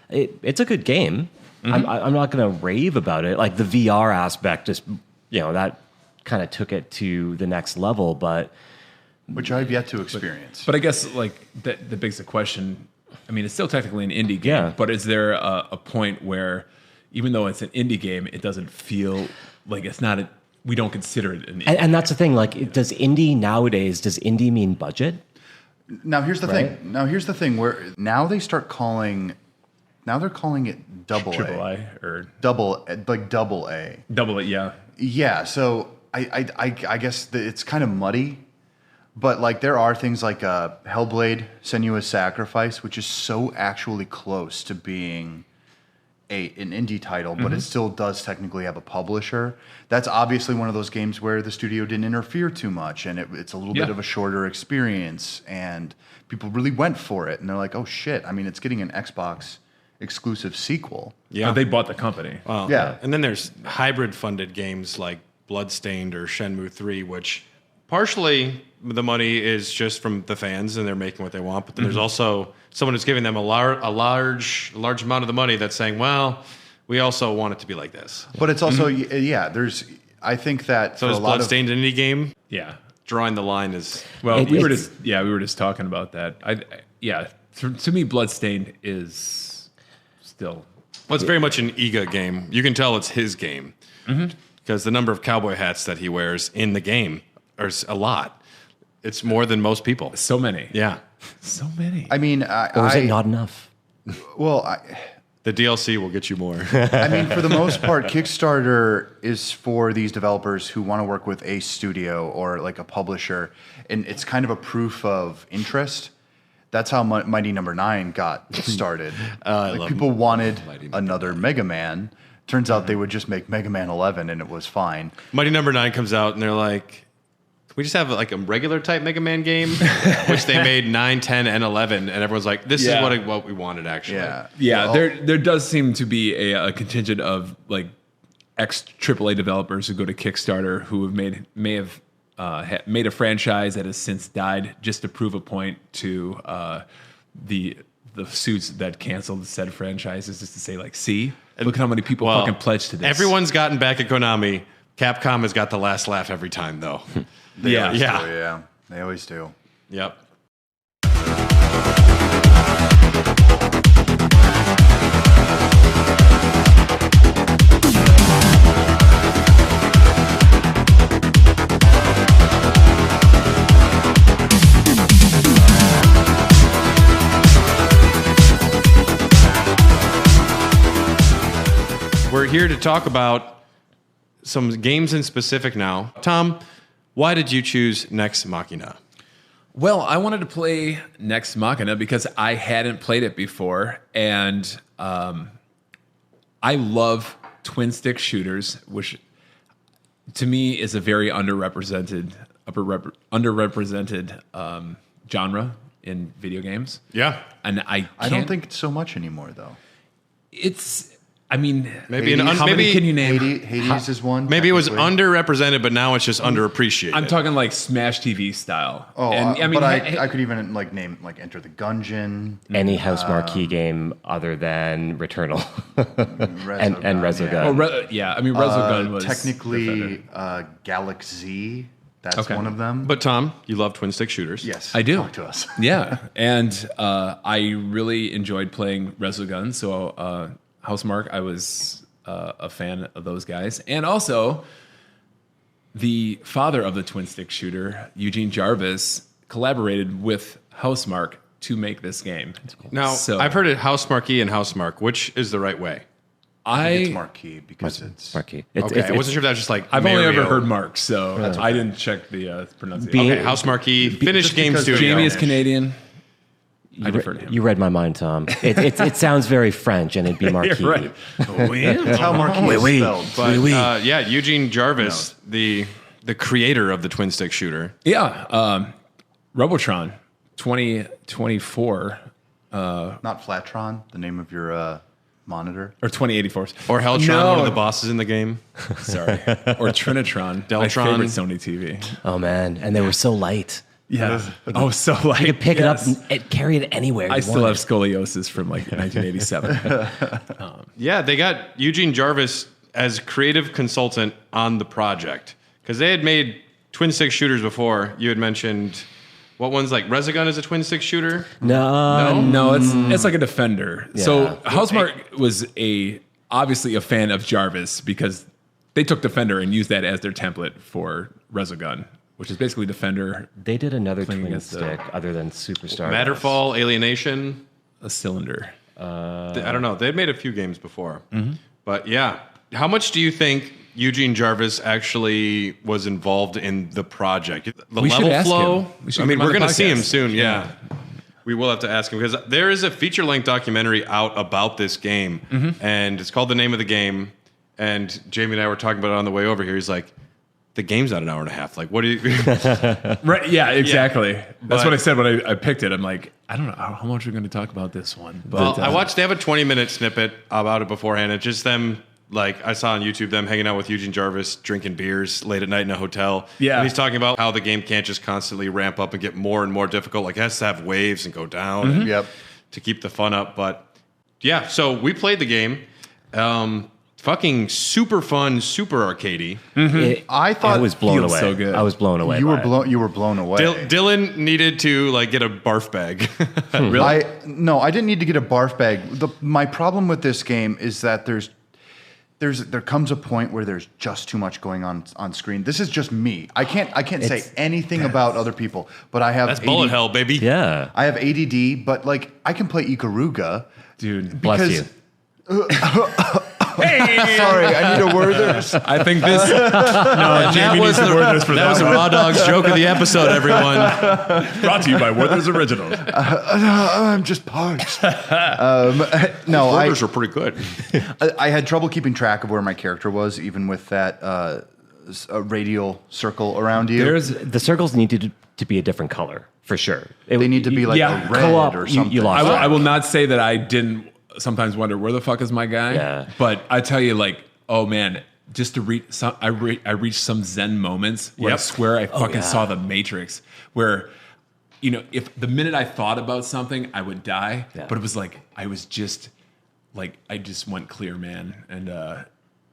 It's a good game. Mm-hmm. I'm not going to rave about it. Like the VR aspect, just that kind of took it to the next level. But which I've yet to experience. But I guess like that begs the question. I mean, it's still technically an indie game, but is there a point where, even though it's an indie game, it doesn't feel like it's not we don't consider it an indie. And that's the thing. Like, does indie mean budget? Now here's the thing. Now here's the thing. Where now they start calling. Now they're calling it double Triple A. Or double A. Double A, yeah. Yeah, so I guess it's kind of muddy, but like there are things like Hellblade: Senua's Sacrifice, which is so actually close to being an indie title, but it still does technically have a publisher. That's obviously one of those games where the studio didn't interfere too much, and it's a little bit of a shorter experience, and people really went for it, and they're like, oh shit, I mean, it's getting an Xbox exclusive sequel. Yeah, they bought the company. Well, yeah. And then there's hybrid funded games like Bloodstained or Shenmue 3, which partially the money is just from the fans and they're making what they want, but then there's also someone who's giving them a large amount of the money that's saying, well, we also want it to be like this. But it's also I think that so is Bloodstained an indie game? Yeah. Drawing the line is we were just talking about that. To me, Bloodstained is still. Well, it's very much an Iga game. You can tell it's his game because the number of cowboy hats that he wears in the game are a lot. It's more than most people. So many. Yeah. So many. I mean, Or is it not enough? The DLC will get you more. I mean, for the most part, Kickstarter is for these developers who want to work with a studio or like a publisher, and it's kind of a proof of interest. That's how Mighty Number 9 got started. Like people wanted another Mega Man. Turns out they would just make Mega Man 11, and it was fine. Mighty Number 9 comes out, and they're like, can we just have like a regular type Mega Man game? Which they made 9, 10, and 11, and everyone's like, this is what we wanted, actually. Yeah, well, there does seem to be a contingent of like ex AAA developers who go to Kickstarter who have may have made a franchise that has since died just to prove a point to the suits that canceled said franchises, just to say like, see, look how many people fucking pledged to this. Everyone's gotten back at Konami. Capcom has got the last laugh every time, though. They always do, yeah. They always do. Yep. We're here to talk about some games in specific now. Tom, why did you choose Nex Machina? Well, I wanted to play Nex Machina because I hadn't played it before, and I love twin stick shooters, which to me is a very underrepresented genre in video games. Yeah. And I don't think it's so much anymore, though. I mean, maybe how many can you name? Hades is one. Maybe it was underrepresented, but now it's just underappreciated. I'm talking like Smash TV style. Oh, and, I mean, I could even like name like Enter the Gungeon. Any house marquee game other than Returnal and Resogun. Yeah. I mean, Resogun was technically Galaxy. That's one of them. But Tom, you love twin stick shooters. Yes, I do. Talk to us. Yeah, and I really enjoyed playing Resogun. So Housemarque, I was a fan of those guys, and also the father of the twin stick shooter, Eugene Jarvis, collaborated with Housemarque to make this game. Now, I've heard it Housemarque and Housemarque. Which is the right way? It's Marquee because it's Marquee. I wasn't sure if that was just like I've Mario. only ever heard Mark, so I didn't check the pronunciation. Okay, Housemarque, Finnish game studio. Jamie is Canadian. I defer to him. You read my mind, Tom. It sounds very French, and it'd be Marquee. Right. That's how Marquee is spelled. But yeah, Eugene Jarvis, the creator of the twin stick shooter. Yeah, Robotron 2024. Not Flatron, the name of your monitor. Or 2084. Or Helltron, one of the bosses in the game. Sorry. Or Trinitron. My Deltron. favorite Sony TV. Oh man, and they were so light. Yeah. Oh, so like You could pick it up and carry it anywhere. I still have scoliosis from like 1987. Yeah, they got Eugene Jarvis as creative consultant on the project because they had made twin stick shooters before. You had mentioned what one's like Resogun is a twin stick shooter? No, it's like a Defender. Yeah. So Housemarque was obviously a fan of Jarvis because they took Defender and used that as their template for Resogun, which is basically Defender. They did another twin stick other than Superstar. Matterfall, Alienation, a Cylinder. I don't know. They'd made a few games before, but yeah. How much do you think Eugene Jarvis actually was involved in the project? The level flow. I mean, we're going to see him soon. Yeah. We will have to ask him because there is a feature-length documentary out about this game, and it's called The Name of the Game. And Jamie and I were talking about it on the way over here. He's like, the game's out an hour and a half. Like, what do you... Right, yeah, exactly. That's what I said when I picked it. I'm like, I don't know how much we're going to talk about this one. But, I watched, they have a 20-minute snippet about it beforehand. It's just them... Like, I saw on YouTube them hanging out with Eugene Jarvis, drinking beers late at night in a hotel. Yeah. And he's talking about how the game can't just constantly ramp up and get more and more difficult. Like, it has to have waves and go down to keep the fun up. But, yeah, so we played the game. Fucking super fun, super arcadey. I thought I was blown away. So good. I was blown away. You were blown away. Dylan needed to, like, get a barf bag. Really? I didn't need to get a barf bag. My problem with this game is that there's there comes a point where there's just too much going on screen. This is just me. I can't say anything about other people, but I have That's bullet hell, baby. Yeah. I have ADD, but like I can play Ikaruga. Dude, Bless you. Sorry, I need a Werther's. I think this. No, Jamie needs the Werther's for That was the Raw Dogs joke of the episode, everyone. Brought to you by Werther's Originals. I'm just parched. No, Burgers were pretty good. I had trouble keeping track of where my character was, even with that a radial circle around you. The circles need to be a different color for sure. They need to be like yeah, a red co-op, or something. you lost I will not say that I didn't sometimes wonder where the fuck is my guy. Yeah. But I tell you, like, oh man, just to reach some, I reached some Zen moments where I swear I fucking saw the Matrix, where if the minute I thought about something, I would die. Yeah. But it was like I just went clear, man, and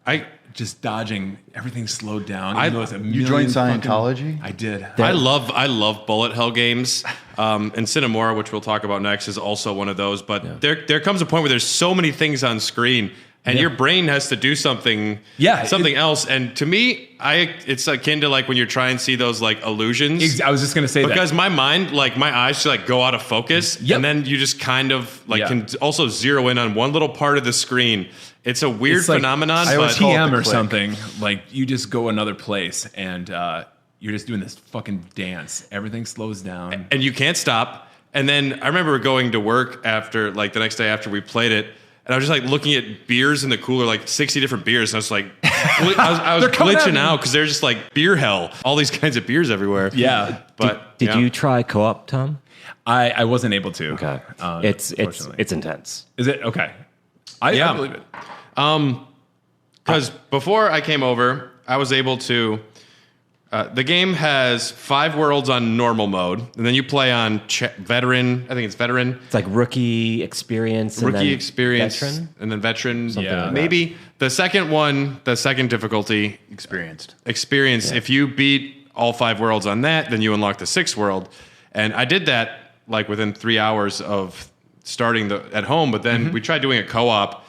I just dodging everything slowed down. You joined Scientology? I did. I love bullet hell games. And Sine Mora, which we'll talk about next, is also one of those. But there comes a point where there's so many things on screen, and your brain has to do something else. And to me, it's akin to like when you're trying to see those like illusions. I was just gonna say because that. my mind, like my eyes, should like go out of focus, and then you just kind of like can also zero in on one little part of the screen. It's a weird phenomenon. I always but call it TM the or click. something, like you just go another place and you're just doing this fucking dance. Everything slows down. and you can't stop. And then I remember going to work after, like the next day after we played it, and I was just like looking at beers in the cooler, like 60 different beers. And I was like, I was glitching out because they're just like beer hell, all these kinds of beers everywhere. Yeah. But Did you try co-op, Tom? I wasn't able to. Okay. Unfortunately. It's intense. Is it? Okay. I believe it. Because before I came over, I was able to. The game has 5 worlds on normal mode, and then you play on veteran. I think it's veteran. It's like rookie experience. And Rookie then experience, veteran? and then veteran. Something like that. Maybe the second one, the second difficulty Experienced. experience. If you beat all 5 worlds on that, then you unlock the 6th world. And I did that like within 3 hours of starting at home. But then we tried doing a co-op,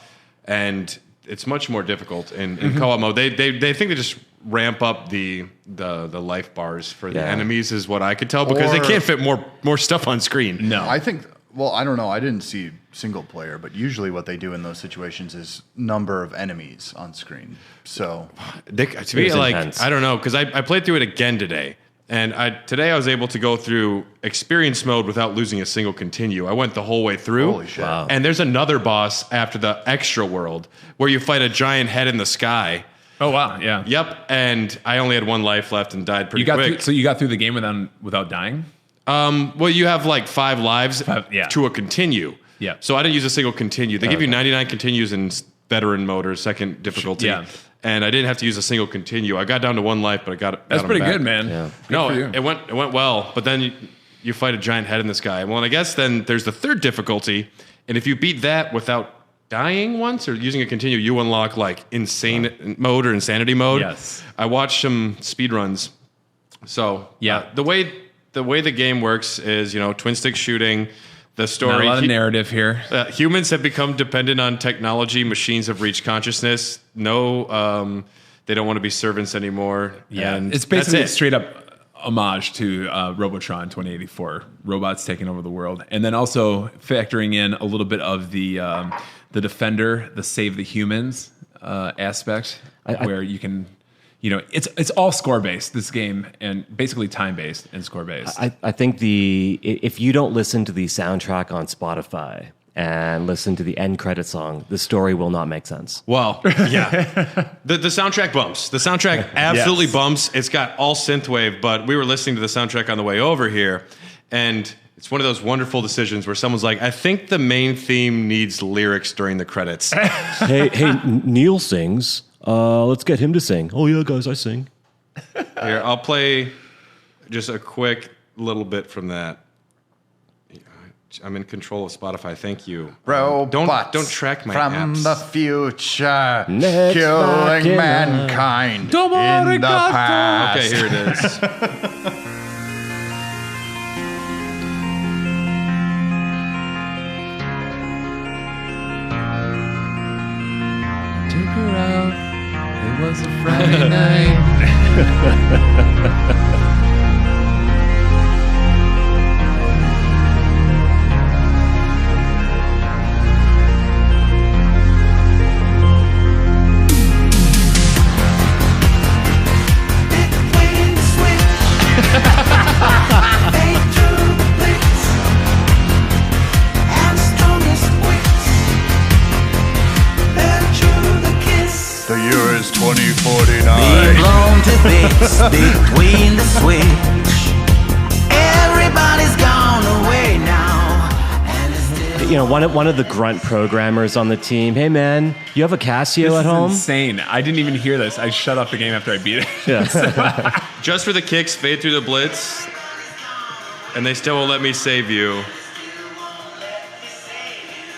and it's much more difficult in co-op mode. They think they just ramp up the life bars for the enemies, is what I could tell, because they can't fit more stuff on screen. No. I think. Well, I don't know. I didn't see single player, but usually what they do in those situations is number of enemies on screen. So To me, like intense. I don't know, because I played through it again today, and today I was able to go through experience mode without losing a single continue. I went the whole way through. Holy shit. Wow. And there's another boss after the extra world where you fight a giant head in the sky. Oh wow. Yeah. Yep, and I only had 1 life left and died pretty quick. So you got through the game without dying? Well, you have like 5 lives yeah. to a continue. Yeah. So I didn't use a single continue. They give you 99 continues in veteran mode or second difficulty. Yeah. And I didn't have to use a single continue. I got down to 1 life, but I got That's them pretty back. good, man. Yeah. Good No, for you. it went well. But then you fight a giant head in the sky. Well, and I guess then there's the 3rd difficulty, and if you beat that without dying once or using a continue, you unlock like insane mode or insanity mode. Yes. I watched some speedruns. So the way the game works is, twin stick shooting. The story. Not a lot of narrative here. Humans have become dependent on technology. Machines have reached consciousness. No, they don't want to be servants anymore. Yeah, and it's basically that's it. straight up homage to Robotron 2084, robots taking over the world, and then also factoring in a little bit of the Defender, the Save the Humans aspect, where you can. It's all score based, this game, and basically time based and score based. I think if you don't listen to the soundtrack on Spotify and listen to the end credit song, the story will not make sense. Well, yeah. the soundtrack bumps. The soundtrack absolutely bumps. It's got all synthwave, but we were listening to the soundtrack on the way over here, and it's one of those wonderful decisions where someone's like, I think the main theme needs lyrics during the credits. hey, Neil sings. Let's get him to sing. Oh yeah, guys, I sing. Here, I'll play just a quick little bit from that. I'm in control of Spotify. Thank you. robots Don't track my from apps. the future, Nex killing Machina. mankind in the past. Okay, here it is. Took her out was a Friday night. The year is 2049. Being blown to bits between the switch. Everybody's gone away now. And it's still You know, one of the grunt programmers on the team. Hey, man, you have a Casio This at is home? insane. I didn't even hear this. I shut off the game after I beat it. Just for the kicks, fade through the blitz, and they still won't let me save you.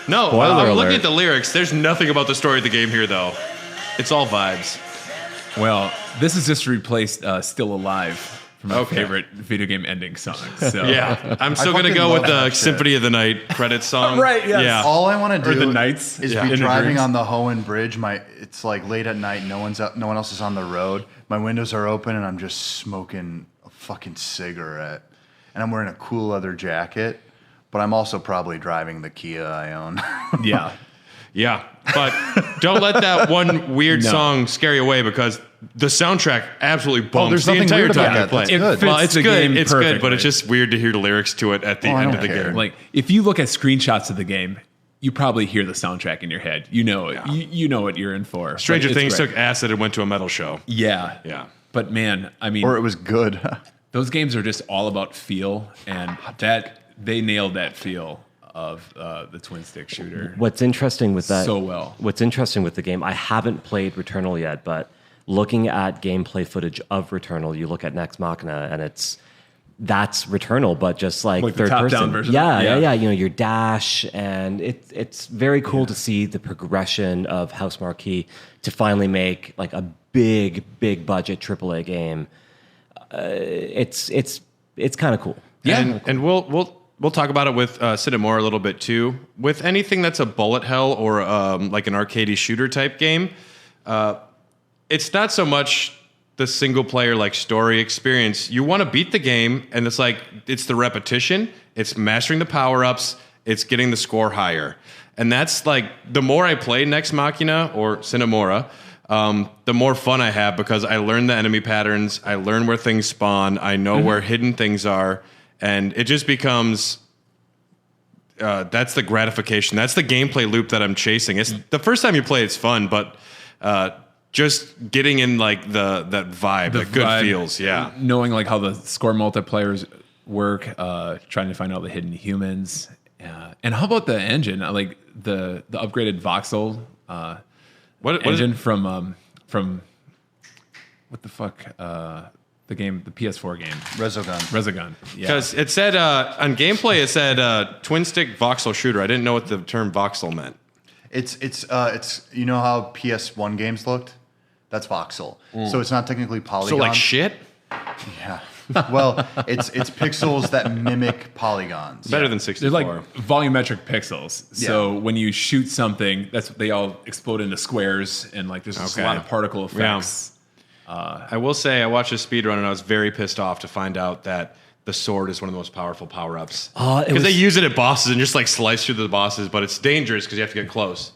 No, Spoiler I'm alert. looking at the lyrics. There's nothing about the story of the game here, though. It's all vibes. Well, this is just replaced Still Alive from my Okay. favorite video game ending song. So Yeah, I'm still gonna fucking go with love the that shit. Symphony of the Night credits song. Right, yes. Yeah. All I want to Or do the Knights. is Yeah. be In the driving dreams. on the Hohen Bridge. It's like late at night. No one else is on the road. My windows are open, and I'm just smoking a fucking cigarette. And I'm wearing a cool leather jacket, but I'm also probably driving the Kia I own. yeah. Yeah, but don't let that one weird No. song scare you away because the soundtrack absolutely bumps there's the nothing entire weird about time that. you're playing. That's good. Well, Fits it's the good. game It's good, but perfectly. it's just weird to hear the lyrics to it at the I end don't of the care. game. Like, if you look at screenshots of the game, you probably hear the soundtrack in your head. You know it. You know what you're in for. Stranger But it's Things great. took acid and went to a metal show. Yeah. Yeah. But man, I mean, Or it was good. those games are just all about feel, and that they nailed that feel of the twin stick shooter. What's interesting with that? So well. What's interesting with the game? I haven't played Returnal yet, but looking at gameplay footage of Returnal, you look at Nex Machina, and that's Returnal, but just like Like the third top-down person. version? Yeah, Yeah. yeah. You know, your dash, and it's very cool to see the progression of House Marquee to finally make like a big budget AAA game. It's kind of cool. Yeah, and we'll talk about it with Sine Mora a little bit too. With anything that's a bullet hell or like an arcadey shooter type game, it's not so much the single player like story experience. You want to beat the game, and it's the repetition, it's mastering the power ups, it's getting the score higher, and that's like the more I play Nex Machina or Sine Mora, the more fun I have because I learn the enemy patterns, I learn where things spawn, I know where hidden things are. And it just becomes, that's the gratification. That's the gameplay loop that I'm chasing. It's the first time you play, it's fun, but just getting in like that vibe, the good vibe, feels. Yeah. Knowing like how the score multiplayers work, trying to find all the hidden humans. And how about the engine? Like the upgraded voxel What engine from what the fuck? The game, the PS4 game, Resogun. Yeah. Because it said on gameplay, it said twin stick voxel shooter. I didn't know what the term voxel meant. It's you know how PS1 games looked? That's voxel. So it's not technically polygon. So like shit? Yeah. Well, it's pixels that mimic polygons. Better than They're 64. like volumetric pixels. So when you shoot something, they all explode into squares, and like there's just a Okay. lot of particle effects. I will say I watched a speed run and I was very pissed off to find out that the sword is one of the most powerful power-ups. Because they use it at bosses and just like slice through the bosses, but it's dangerous because you have to get close.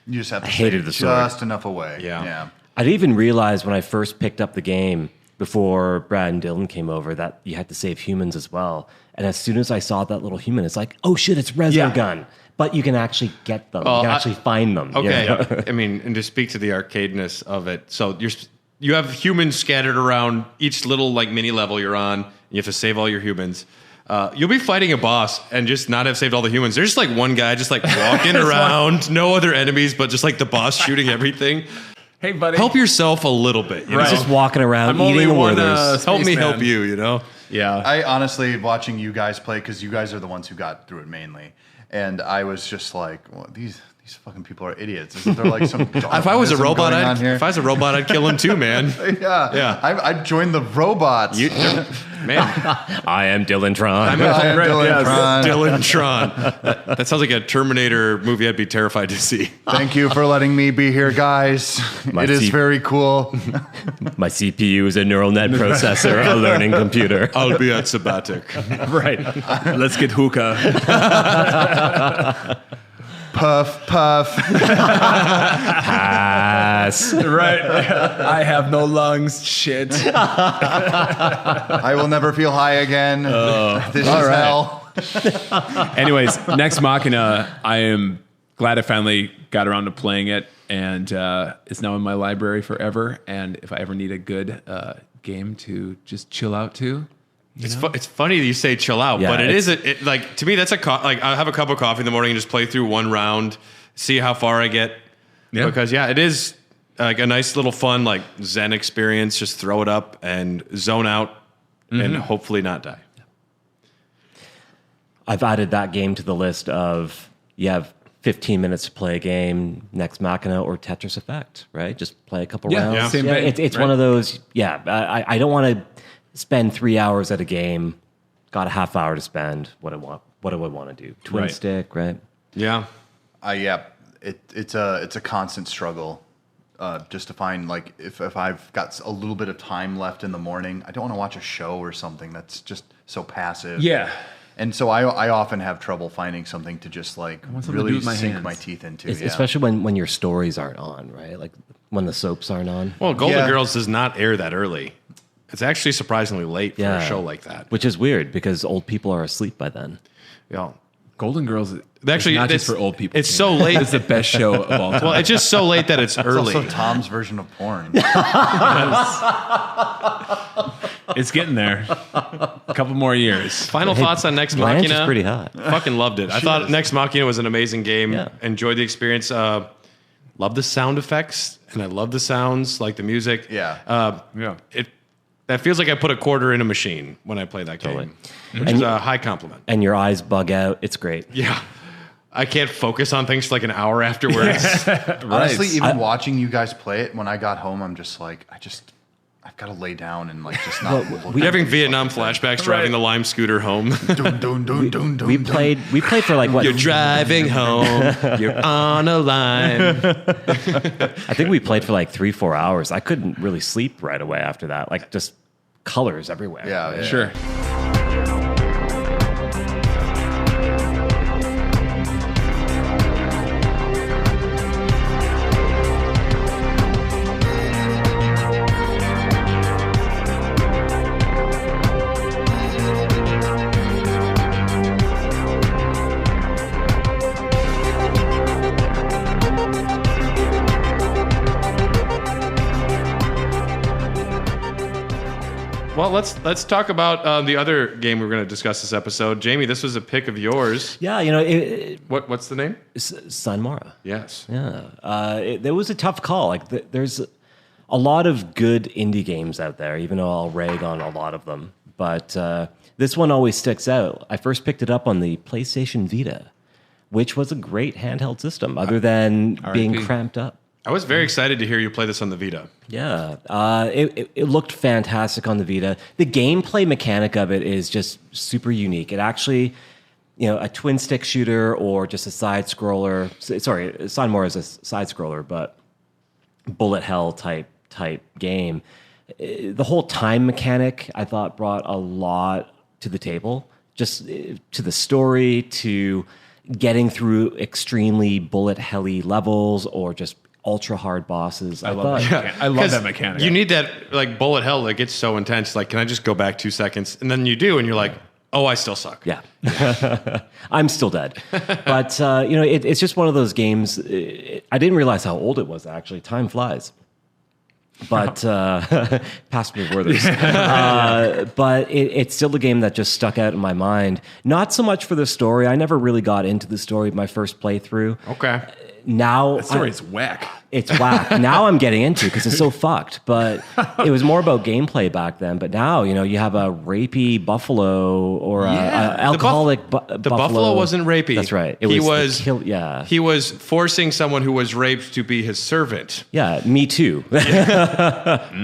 You just have to hated stay the sword. just enough away. Yeah. I didn't even realize when I first picked up the game before Brad and Dylan came over that you had to save humans as well. And as soon as I saw that little human, it's like, oh shit, it's Resogun. But you can actually get them. You can actually find them. Okay. Yeah. I mean, and to speak to the arcadeness of it, so you have humans scattered around each little like mini level you're on. You have to save all your humans. You'll be fighting a boss and just not have saved all the humans. There's just like one guy just like walking around, no other enemies, but just like the boss shooting everything. Hey, buddy. Help yourself a little bit. You He's know? just walking around I'm only eating one, Werther's. Help me spaceman. help you, you know? Yeah. I honestly, watching you guys play, because you guys are the ones who got through it mainly, and I was just like, well, these fucking people are idiots. Isn't there like some If I was a Darwinism robot, going on here? I'd kill him too, man. Yeah. Yeah. I'd join the robots. Man, I am Dylan Tron. Dylan Tron. That sounds like a Terminator movie I'd be terrified to see. Thank you for letting me be here, guys. It is very cool. My CPU is a neural net processor, a learning computer. I'll be at Sabbatic. Right. Let's get hookah. Puff, puff. Pass. Right. I have no lungs. Shit. I will never feel high again. This is hell. Anyways, Nex Machina, I am glad I finally got around to playing it, and it's now in my library forever. And if I ever need a good game to just chill out to, It's funny that you say chill out, Yeah, but it is like to me that's like I have a cup of coffee in the morning and just play through one round, see how far I get. Yeah. Because it is like a nice little fun like Zen experience. Just throw it up and zone out, and hopefully not die. I've added that game to the list of you have 15 minutes to play a game, Nex Machina or Tetris Effect, right? Just play a couple rounds. Yeah, same vein, it's right? one of those. Yeah, I don't want to spend 3 hours at a game. Got a half hour to spend. What do I want to do? Twin Right. stick, right? Yeah. It's a constant struggle just to find, like, if I've got a little bit of time left in the morning, I don't want to watch a show or something that's just so passive. yeah. And so I often have trouble finding something to just like want something to really do with my sink hands. my teeth into. Especially when your stories aren't on, right? Like when the soaps aren't on. Well, Golden Yeah. Girls does not air that early. It's actually surprisingly late for a show like that. Which is weird because old people are asleep by then. Yeah. Golden Girls is Actually, not it's just for old people. It's so late. It's the best show of all time. Well, it's just so late that it's It's early. also Tom's version of porn. It's getting there. A couple more years. Final thoughts on Nex Blanche Machina? is pretty hot. Fucking loved it. I thought Nex Machina was an amazing game. Yeah. Enjoyed the experience. Love the sound effects, and I love the sounds, like the music. Yeah. Yeah. That feels like I put a quarter in a machine when I play that game, which is a high compliment. And your eyes bug out. It's great. Yeah. I can't focus on things for like an hour afterwards. Honestly, even watching you guys play it, when I got home, I'm just like, I've got to lay down and like just not. look We're having Vietnam flashbacks driving the Lime scooter home. dun, dun, dun, dun, dun, We dun. played for like what? You're driving home. You're on a line. I think we played for like 3-4 hours. I couldn't really sleep right away after that. Like just colors everywhere. Yeah, Sure. Well, let's talk about the other game we're going to discuss this episode. Jamie, this was a pick of yours. Yeah, you know, What's the name? Sine Mora. Yes. Yeah, there was a tough call. Like, there's a lot of good indie games out there, even though I'll rag on a lot of them. But this one always sticks out. I first picked it up on the PlayStation Vita, which was a great handheld system, other than being RIP. cramped up. I was very excited to hear you play this on the Vita. Yeah, it looked fantastic on the Vita. The gameplay mechanic of it is just super unique. It actually, you know, a twin stick shooter or just a side scroller. Sorry, Sine Mora is a side scroller, but bullet hell type game. The whole time mechanic I thought brought a lot to the table, just to the story, to getting through extremely bullet helly levels or just ultra hard bosses. I love thought, that. I love that mechanic. You need that like bullet hell that gets so intense. Like, can I just go back 2 seconds? And then you do, and you're like, oh, I still suck. yeah, I'm still dead. But you know, it's just one of those games. I didn't realize how old it was. Actually, time flies. But past me Werthers. But it's still a game that just stuck out in my mind. Not so much for the story. I never really got into the story my first playthrough. Okay. Now That story is whack. it's whack. Now I'm getting into because it's so fucked. But it was more about gameplay back then. But now, you know, you have a rapey buffalo or a alcoholic The buffalo wasn't rapey. That's right. He was yeah. He was forcing someone who was raped to be his servant. Yeah, me too.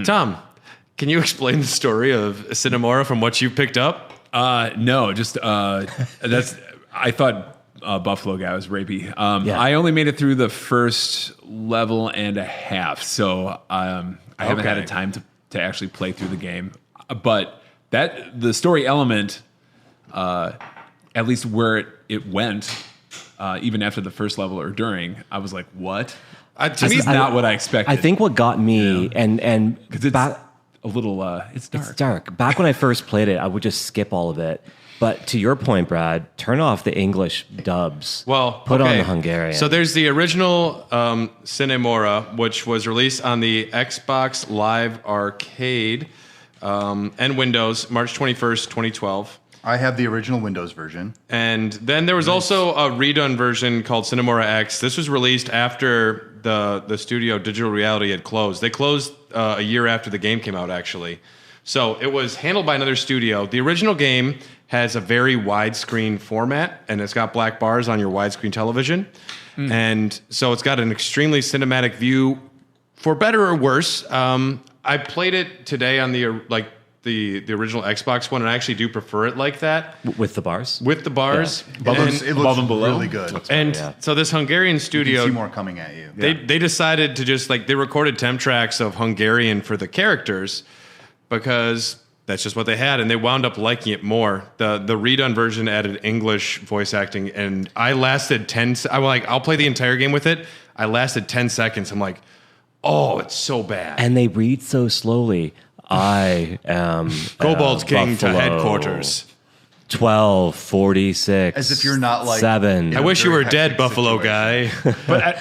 Tom, Can you explain the story of Sine Mora from what you picked up? No, just that's. I thought Buffalo guy was rapey. I only made it through the first level and a half, so I haven't had a time to actually play through the game. But the story element, at least where it went, even after the first level or during, I was like, "What? This is not what I expected." I think what got me and because it's a little it's dark. It's dark. Back when I first played it, I would just skip all of it. But to your point, Brad, turn off the English dubs. Well, put on the Hungarian. So there's the original Sine Mora, which was released on the Xbox Live Arcade and Windows, March 21st, 2012. I have the original Windows version. And then there was also a redone version called Sine Mora X. This was released after the studio Digital Reality had closed. They closed a year after the game came out, actually. So it was handled by another studio. The original game has a very widescreen format, and it's got black bars on your widescreen television. And so it's got an extremely cinematic view, for better or worse. I played it today on the original Xbox one, and I actually do prefer it like that. With the bars? With the bars. It looks really good. And so this Hungarian You studio, can see more coming at you. they decided to just they recorded temp tracks of Hungarian for the characters because that's just what they had, and they wound up liking it more. The redone version added English voice acting, and I lasted 10. I'll play the entire game with it. I lasted 10 seconds. I'm like, oh, it's so bad. And they read so slowly. I am Kobold King to Buffalo. Headquarters. 12:46. As if you're not like 7. I wish you very were dead, hectic Buffalo situation. guy. But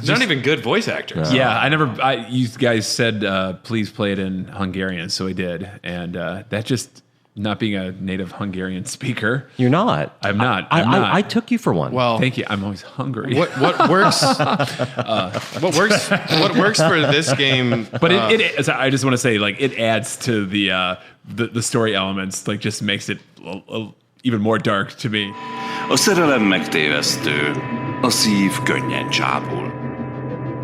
They're not even good voice actors. you guys said please play it in Hungarian, so I did, and that just not being a native Hungarian speaker. You're not. I'm not. I took you for one. Well, Thank you. I'm always hungry. what works? What works for this game? But I just want to say, like, it adds to the story elements. Like, just makes it even more dark to me. A szerelem megtévesztő, a szív könnyen csábul.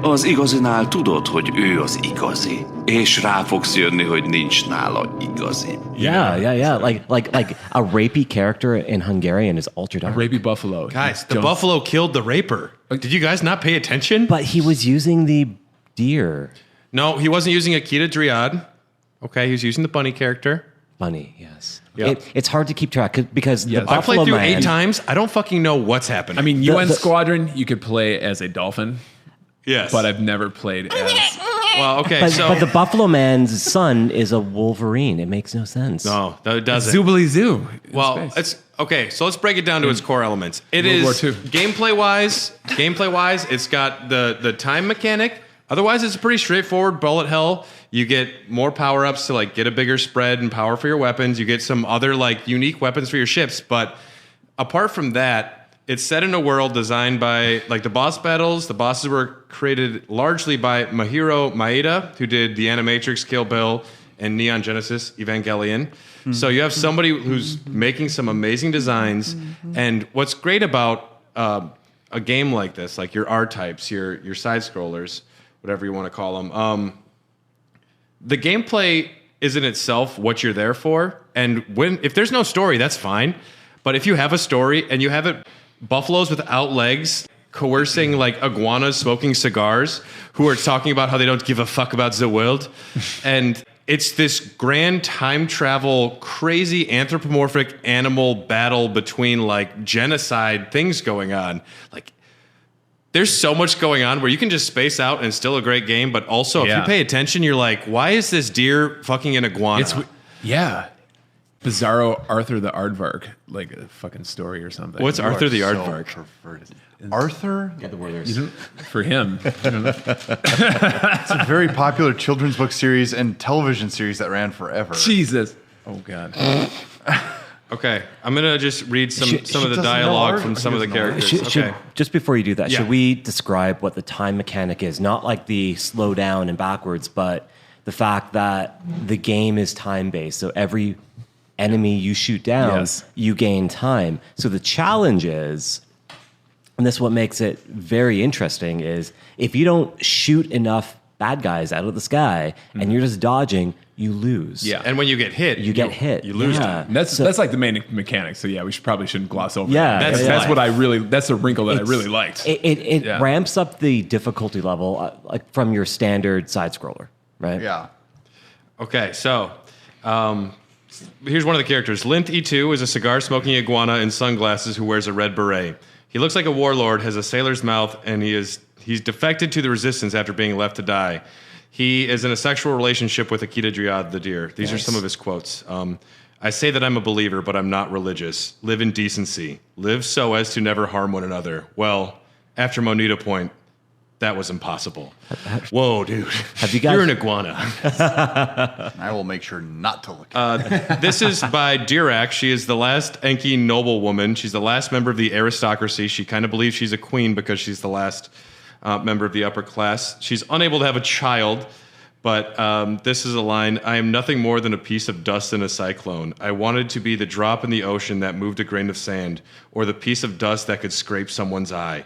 Az igazinál tudod, hogy ő az igazi, és rá fogsz jönni, hogy nincs nála igazi. Yeah. Like a rapey character in Hungarian is ultra dark. Rapey buffalo. Guys, the buffalo killed the raper. Did you guys not pay attention? But he was using the deer. No, he wasn't using Akita Dryad. Okay, he was using the bunny character. Bunny, yes. Yeah. It's hard to keep track because the I Buffalo played through Man, 8 times. I don't fucking know what's happening. I mean, UN Squadron, you could play as a dolphin, yes. but I've never played as. Well, okay, but the Buffalo Man's son is a Wolverine. It makes no sense. No, it doesn't. Zoobly Zoo. in Well, space. it's okay. So let's break it down to its core elements. It World War is II. gameplay wise. It's got the time mechanic. Otherwise, it's a pretty straightforward bullet hell. You get more power ups to like get a bigger spread and power for your weapons. You get some other like unique weapons for your ships. But apart from that, it's set in a world designed by like the boss battles. The bosses were created largely by Mahiro Maeda, who did the Animatrix, Kill Bill, and Neon Genesis Evangelion. So you have somebody who's making some amazing designs. And what's great about a game like this, like your R-types, your side scrollers, whatever you want to call them, the gameplay is in itself what you're there for. And if there's no story, that's fine. But if you have a story and you have it buffaloes without legs coercing like iguanas smoking cigars who are talking about how they don't give a fuck about the world, and it's this grand time travel, crazy anthropomorphic animal battle between like genocide things going on. Like, there's so much going on where you can just space out and it's still a great game, but also if you pay attention, you're like, why is this deer fucking an iguana? Bizarro Arthur the Aardvark, like a fucking story or something. What's Arthur the So Aardvark? perverted. Arthur? Yeah, the Warriors. For him? It's a very popular children's book series and television series that ran forever. Jesus. Oh, God. Okay, I'm gonna just read some of the doesn't know dialogue art? from some of the He doesn't know characters. Okay. Just before you do that, Yeah. should we describe what the time mechanic is? Not like the slow down and backwards, but the fact that the game is time-based. So every enemy you shoot down, you gain time. So the challenge is, and this is what makes it very interesting, is if you don't shoot enough bad guys out of the sky, and you're just dodging, you lose. Yeah. And when you get hit, You get hit. You lose Yeah. time. That's like the main mechanic. So yeah, we probably shouldn't gloss over. Yeah, that. yeah. That's what I really. That's the wrinkle that I It's- really liked. It Yeah. ramps up the difficulty level like from your standard side scroller, right? Yeah. Okay, so here's one of the characters. Linth E2 is a cigar-smoking iguana in sunglasses who wears a red beret. He looks like a warlord, has a sailor's mouth, and he's defected to the resistance after being left to die. He is in a sexual relationship with Akita Driad, the deer. These are some of his quotes. I say that I'm a believer, but I'm not religious. Live in decency. Live so as to never harm one another. Well, after Monita Point, that was impossible. Whoa, dude. Have you guys- You're an iguana. I will make sure not to look. This is by Dirac. She is the last Enki noblewoman. She's the last member of the aristocracy. She kind of believes she's a queen because she's the last member of the upper class. She's unable to have a child, but this is a line. I am nothing more than a piece of dust in a cyclone. I wanted to be the drop in the ocean that moved a grain of sand, or the piece of dust that could scrape someone's eye.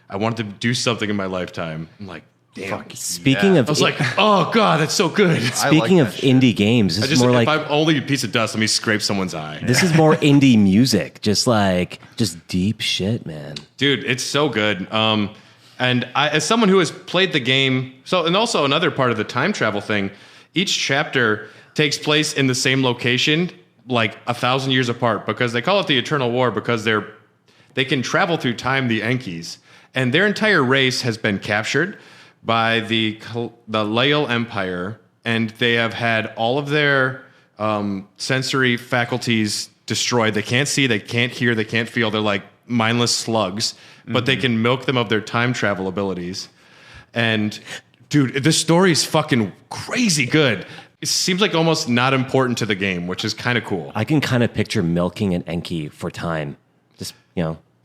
I wanted to do something in my lifetime. I'm like, damn. Speaking of, I was like, oh, God, that's so good. speaking of indie games, this I is just, more if like I'm only a piece of dust, let me scrape someone's eye. this is more indie music, just deep shit, man. Dude, it's so good. And I, as someone who has played the game, and also another part of the time travel thing, each chapter takes place in the same location, like 1,000 years apart, because they call it the Eternal War because they can travel through time, the Enkis, and their entire race has been captured by the Lael Empire, and they have had all of their sensory faculties destroyed. They can't see, they can't hear, they can't feel. They're like mindless slugs, but they can milk them of their time travel abilities. And dude, the story's fucking crazy good. It seems like almost not important to the game, which is kind of cool. I can kind of picture milking an Enki for time, just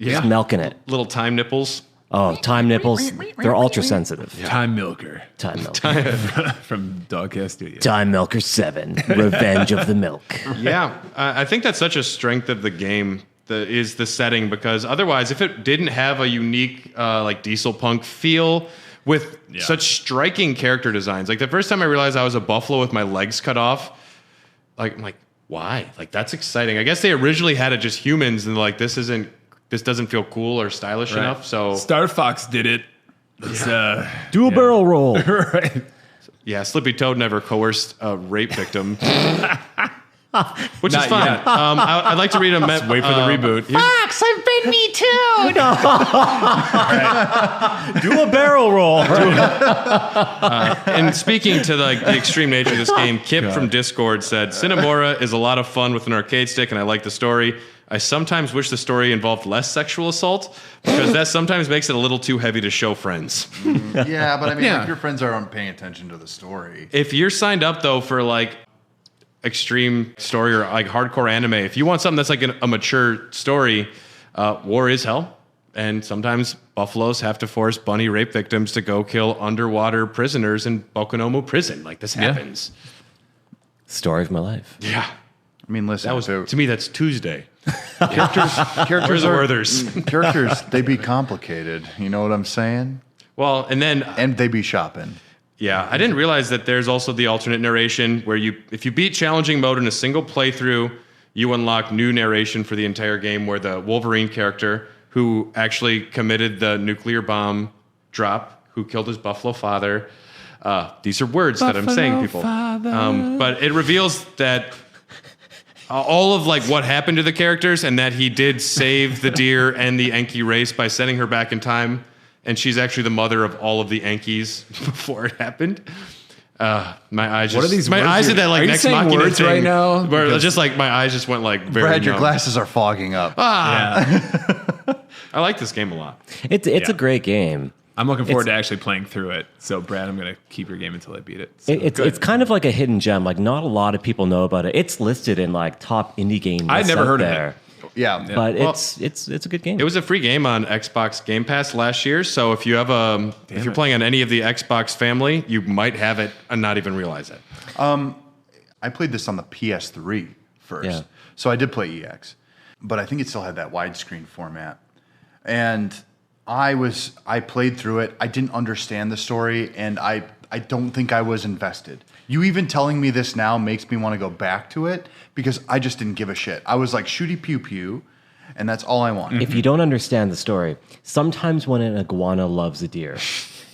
just milking it. Little time nipples. Oh, time nipples, they're ultra sensitive. Time Milker Time milker. from Dogcast Studio. Time Milker 7, Revenge of the Milk. Yeah, I think that's such a strength of the game. Is the setting, because otherwise, if it didn't have a unique like diesel punk feel with such striking character designs, like the first time I realized I was a buffalo with my legs cut off, like I'm like, why? Like that's exciting. I guess they originally had it just humans, and like this doesn't feel cool or stylish enough. So Star Fox did it. Let's, Do a barrel roll. right. yeah, Slippy Toad never coerced a rape victim. Which Not is fine. yet. I'd like to read a Wait for the reboot. Fox, I've been me too. Do a barrel roll. And speaking to the extreme nature of this game, Kip from Discord said, Sine Mora is a lot of fun with an arcade stick, and I like the story. I sometimes wish the story involved less sexual assault, because that sometimes makes it a little too heavy to show friends. Yeah, but I mean, Yeah. like, your friends aren't paying attention to the story. If you're signed up, though, for like extreme story or like hardcore anime, if you want something that's like a mature story, war is hell. And sometimes buffaloes have to force bunny rape victims to go kill underwater prisoners in Bokonomu prison. Like this happens. Story of my life. Yeah. I mean, listen, That was, to me, that's Tuesday. characters Where's the are Werthers? characters. They be complicated. You know what I'm saying? Well, and then And they be shopping. yeah, I didn't realize that there's also the alternate narration where if you beat challenging mode in a single playthrough, you unlock new narration for the entire game, where the Wolverine character who actually committed the nuclear bomb drop, who killed his buffalo father. These are words that I'm saying, people. But it reveals that all of like what happened to the characters, and that he did save the deer and the Enki race by sending her back in time. And she's actually the mother of all of the Enkis before it happened. My eyes just... What are these My words eyes you're- did that like are you Nex saying Machina words thing right now? where Because- just like my eyes just went like very Brad, your numb. glasses are fogging up. I like this game a lot. It's Yeah. a great game. I'm looking forward to actually playing through it. So, Brad, I'm going to keep your game until I beat it. So, It's kind of like a hidden gem. Like not a lot of people know about it. It's listed in like top indie game. I'd lists never out heard of there. it. Yeah. But Well, it's a good game. It was a free game on Xbox Game Pass last year, so if you have if you're playing on any of the Xbox family, you might have it and not even realize it. I played this on the PS3 first. Yeah. So I did play EX, but I think it still had that widescreen format. And I played through it. I didn't understand the story, and I I don't think I was invested. You even telling me this now makes me want to go back to it because I just didn't give a shit. I was like, shooty pew pew, and that's all I want. If you don't understand the story, sometimes when an iguana loves a deer,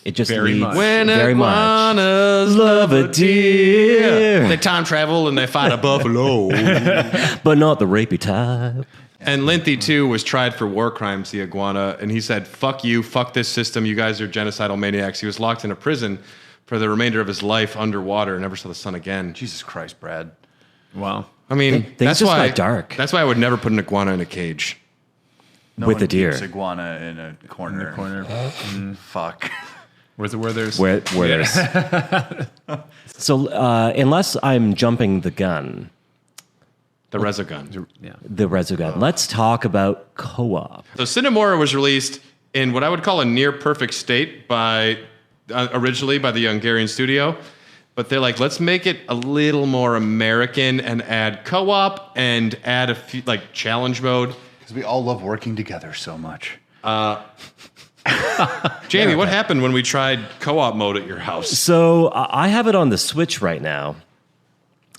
it just Very leads much. When very iguanas love a deer. They time travel and they fight a buffalo. much, but not the rapey type. And Linthy, too, was tried for war crimes, the iguana, and he said, fuck you, fuck this system, you guys are genocidal maniacs. He was locked in a prison for the remainder of his life underwater and never saw the sun again. Jesus Christ, Brad. Wow. I mean, Things that's just why got dark. That's why I would never put an iguana in a cage. No With one a deer. keeps iguana in a corner. Fuck. Where there's Where there's. So unless I'm jumping the gun, The Resogun. yeah. the Resogun, let's talk about co-op. So Sine Mora was released in what I would call a near perfect state by originally by the Hungarian studio, but they're like, let's make it a little more American and add co-op and add a few, like challenge mode. Because we all love working together so much. Jamie, what happened when we tried co-op mode at your house? So I have it on the Switch right now,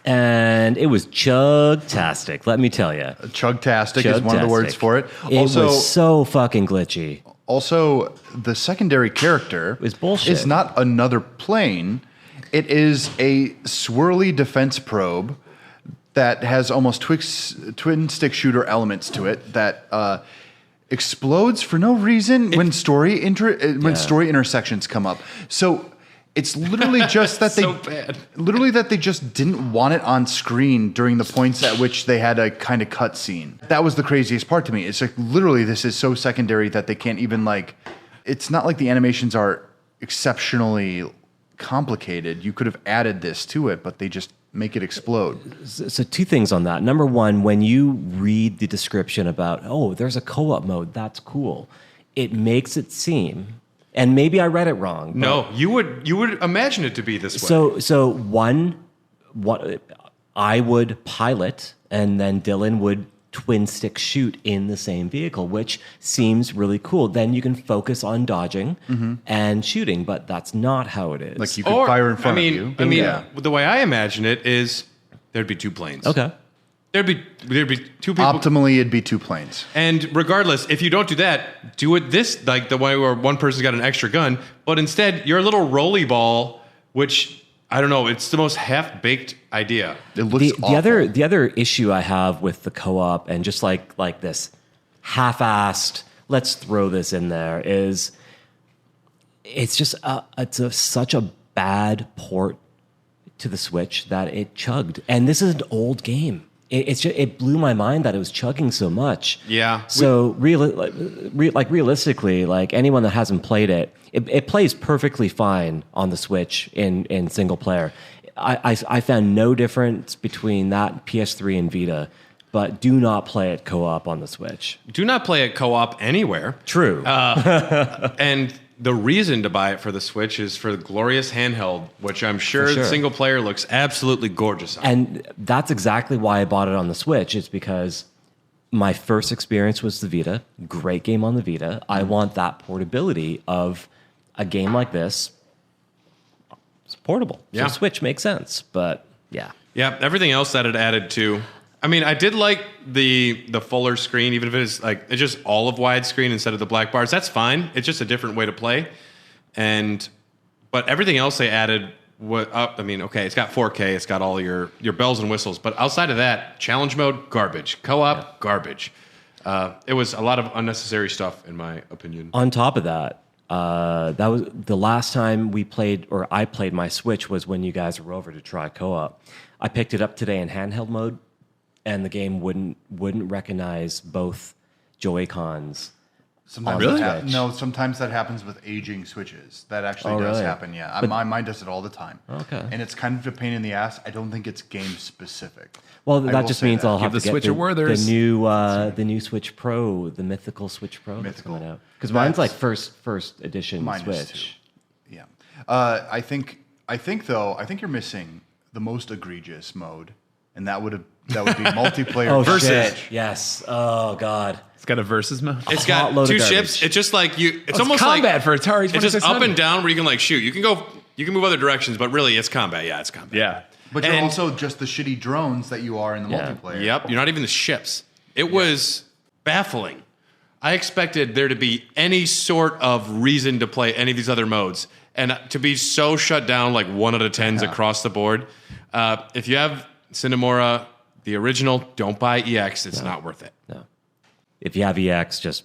and it was chug-tastic, let me tell you. Chugtastic is one of the words for it. It was so fucking glitchy. Also, the secondary character Is bullshit. is not another plane. It is a swirly defense probe that has almost twin stick shooter elements to it that explodes for no reason when story intersections come up. So it's literally just that So bad. literally that they just didn't want it on screen during the points at which they had a kind of cut scene. That was the craziest part to me. It's like literally this is so secondary that they can't even like. It's not like the animations are exceptionally complicated. You could have added this to it, but they just make it explode. So two things on that. Number one, when you read the description about, oh, there's a co-op mode, that's cool. It makes it seem, and maybe I read it wrong. but- No, you would imagine it to be this way. So what I would pilot, and then Dylan would twin stick shoot in the same vehicle, which seems really cool. Then you can focus on dodging and shooting, but that's not how it is. Like you could fire in front of you. I mean, Yeah. the way I imagine it is there'd be two planes. Okay. There'd be two people. Optimally, it'd be two planes. And regardless, if you don't do that, do it this like the way where one person's got an extra gun, but instead you're a little rolly ball, which I don't know. It's the most half-baked idea. It looks awful. The other issue I have with the co-op and just like this half-assed, let's throw this in there, is it's just such a bad port to the Switch that it chugged. And this is an old game. It blew my mind that it was chugging so much. Yeah. So realistically, like anyone that hasn't played it, it plays perfectly fine on the Switch in single player. I found no difference between that PS3 and Vita, but do not play it co-op on the Switch. Do not play it co-op anywhere. True. And the reason to buy it for the Switch is for the glorious handheld, which I'm sure, sure. single player looks absolutely gorgeous on. And that's exactly why I bought it on the Switch. It's because my first experience was the Vita. Great game on the Vita. I want that portability of a game like this. It's portable. Yeah. So Switch makes sense. But yeah. Yeah, everything else that it added to. I mean, I did like the fuller screen, even if it's like it's just all of widescreen instead of the black bars. That's fine. It's just a different way to play. But everything else they added, I mean, okay, it's got 4K, it's got all your bells and whistles. But outside of that, challenge mode, garbage. Co-op, garbage. It was a lot of unnecessary stuff, in my opinion. On top of that, that was the last time we played, or I played my Switch, was when you guys were over to try co-op. I picked it up today in handheld mode, and the game wouldn't recognize both Joy-Cons. Sometimes Really? sometimes that happens with aging Switches. That actually Oh, does really? happen, yeah. Mine does it all the time. Okay. And it's kind of a pain in the ass. I don't think it's game specific. Well, I that will just say means that. I'll Give have the to get Switch a the Werther's. new Switch Pro, the mythical Switch Pro that's Mythical. coming out. Because mine's like That's- first edition Mine is Switch. too. Yeah. I think you're missing the most egregious mode, and that would be multiplayer Oh Versus. shit! Yes. Oh god. It's got a versus mode. It's hot got load of two garbage. ships. It's just like you. It's It's almost combat like for Atari it's just up 2600. and down where you can like shoot. You You can move other directions, but really it's combat. Yeah, it's combat. Yeah. But you're And- also just the shitty drones that you are in the Yeah. multiplayer. Yep, you're not even the ships. It was baffling. I expected there to be any sort of reason to play any of these other modes, and to be so shut down like 1 out of 10s across the board. If you have Sine Mora, the original, don't buy EX. It's not worth it. No. If you have EX, just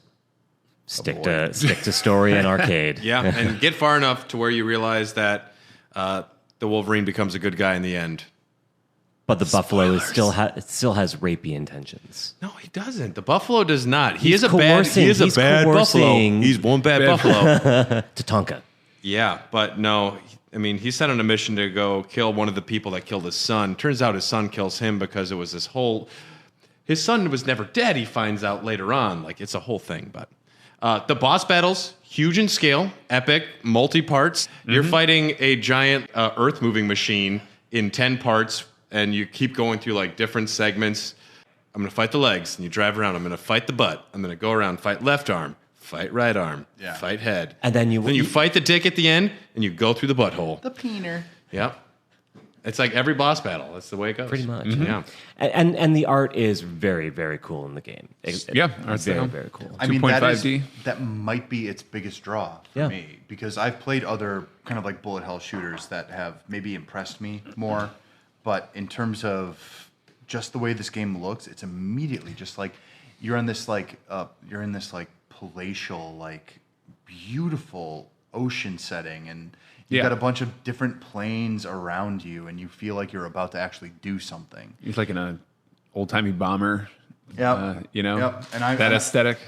stick to story and arcade. Yeah, and get far enough to where you realize that the Wolverine becomes a good guy in the end. But the Buffalo is still has rapey intentions. No, he doesn't. The Buffalo does not. He He's is a bad. He is a he's bad Buffalo. coercing- He's one bad Buffalo. Tatanka. Yeah, but no. I mean, he's sent on a mission to go kill one of the people that killed his son. Turns out his son kills him because it was this whole. His son was never dead. He finds out later on. Like it's a whole thing. But the boss battles, huge in scale, epic, multi parts. You're fighting a giant earth moving machine in 10 parts. And you keep going through like different segments. I'm going to fight the legs, and you drive around. I'm going to fight the butt. I'm going to go around, fight left arm, fight right arm, fight head. And then you fight the dick at the end, and you go through the butthole. The peener. Yep. It's like every boss battle. That's the way it goes. Pretty much. Yeah. And the art is very, very cool in the game. Art's very, down. very cool. I mean, that 2.5D. that might be its biggest draw for Yeah. me because I've played other kind of like bullet hell shooters that have maybe impressed me more, but in terms of just the way this game looks, it's immediately just like you're in this palatial, like beautiful ocean setting, and you've got a bunch of different planes around you, and you feel like you're about to actually do something. He's like in an old-timey bomber. Yep. Yep. And that aesthetic.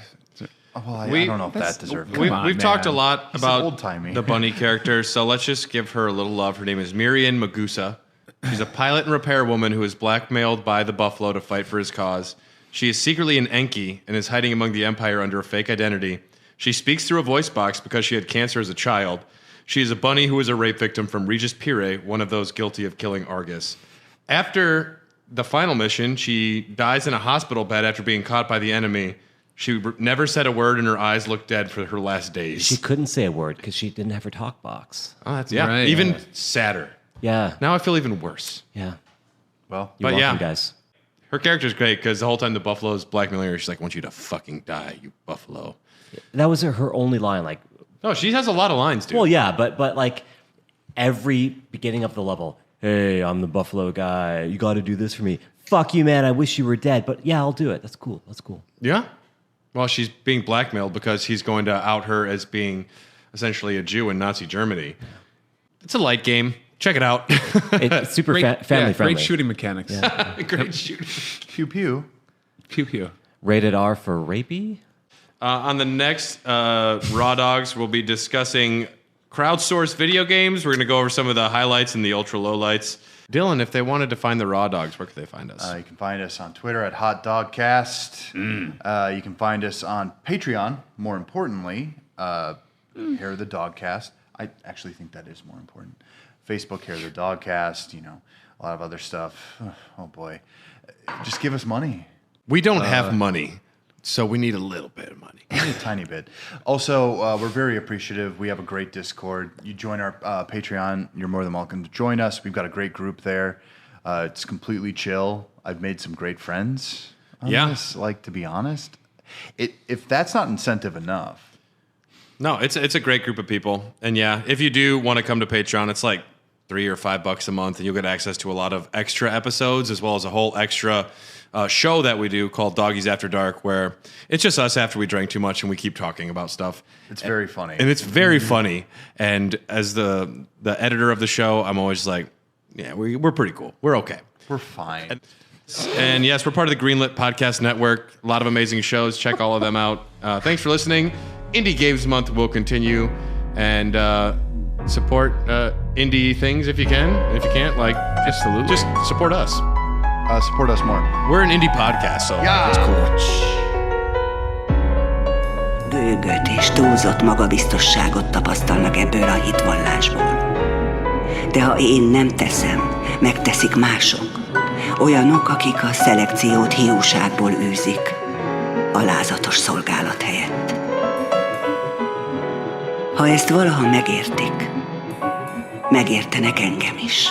Well, I don't know if that deserves it. We've talked a lot He's about old-timey. the bunny character, so let's just give her a little love. Her name is Miriam Magusa. She's a pilot and repair woman who is blackmailed by the Buffalo to fight for his cause. She is secretly an Enki and is hiding among the Empire under a fake identity. She speaks through a voice box because she had cancer as a child. She is a bunny who was a rape victim from Regis Pire, one of those guilty of killing Argus. After the final mission, she dies in a hospital bed after being caught by the enemy. She never said a word, and her eyes looked dead for her last days. She couldn't say a word because she didn't have her talk box. Oh, that's right. Even sadder. Yeah. Now I feel even worse. Yeah. Well, You're But welcome, yeah. guys. Her character's great because the whole time the Buffalo's blackmailing her, she's like, I want you to fucking die, you Buffalo. That was her only line. Like, Oh, she has a lot of lines, dude. well, yeah, but like every beginning of the level, hey, I'm the Buffalo guy. You got to do this for me. Fuck you, man. I wish you were dead. But yeah, I'll do it. That's cool. That's cool. Yeah. Well, she's being blackmailed because he's going to out her as being essentially a Jew in Nazi Germany. It's a light game. Check it out. It's super family friendly. Great shooting mechanics. Great shoot. pew pew. Pew pew. Rated R for rapey. On the next Raw Dogs, we'll be discussing crowdsourced video games. We're going to go over some of the highlights and the ultra low lights. Dylan, if they wanted to find the Raw Dogs, where could they find us? You can find us on Twitter at HotDogCast. You can find us on Patreon, more importantly, Hair of the Dogcast. I actually think that is more important. Facebook, Hair of the Dogcast, a lot of other stuff. Oh, boy. Just give us money. We don't have money, so we need a little bit of money. Only a tiny bit. Also, we're very appreciative. We have a great Discord. You join our Patreon, you're more than welcome to join us. We've got a great group there. It's completely chill. I've made some great friends on this. Like, to be honest, if that's not incentive enough. No, it's a great group of people. And yeah, if you do want to come to Patreon, it's like $3 or $5 a month, and you'll get access to a lot of extra episodes as well as a whole extra show that we do called Doggies After Dark, where it's just us after we drank too much and we keep talking about stuff. It's very funny. And it's very funny. And as the editor of the show, I'm always like, yeah, we're pretty cool. We're okay. We're fine. And yes, we're part of the Greenlit Podcast Network. A lot of amazing shows. Check all of them out. Thanks for listening. Indie Games Month will continue. And support indie things if you can. If you can't, just support us. Support us more. We're an indie podcast, so that's cool. Bőgöt és túlzott magabiztosságot tapasztalnak ebből a hitvallásból. De ha én nem teszem, megteszik mások. Olyanok, akik a szelekciót hiúságból űzik, alázatos szolgálat helyett. Ha ezt valaha megértik, megértenek engem is.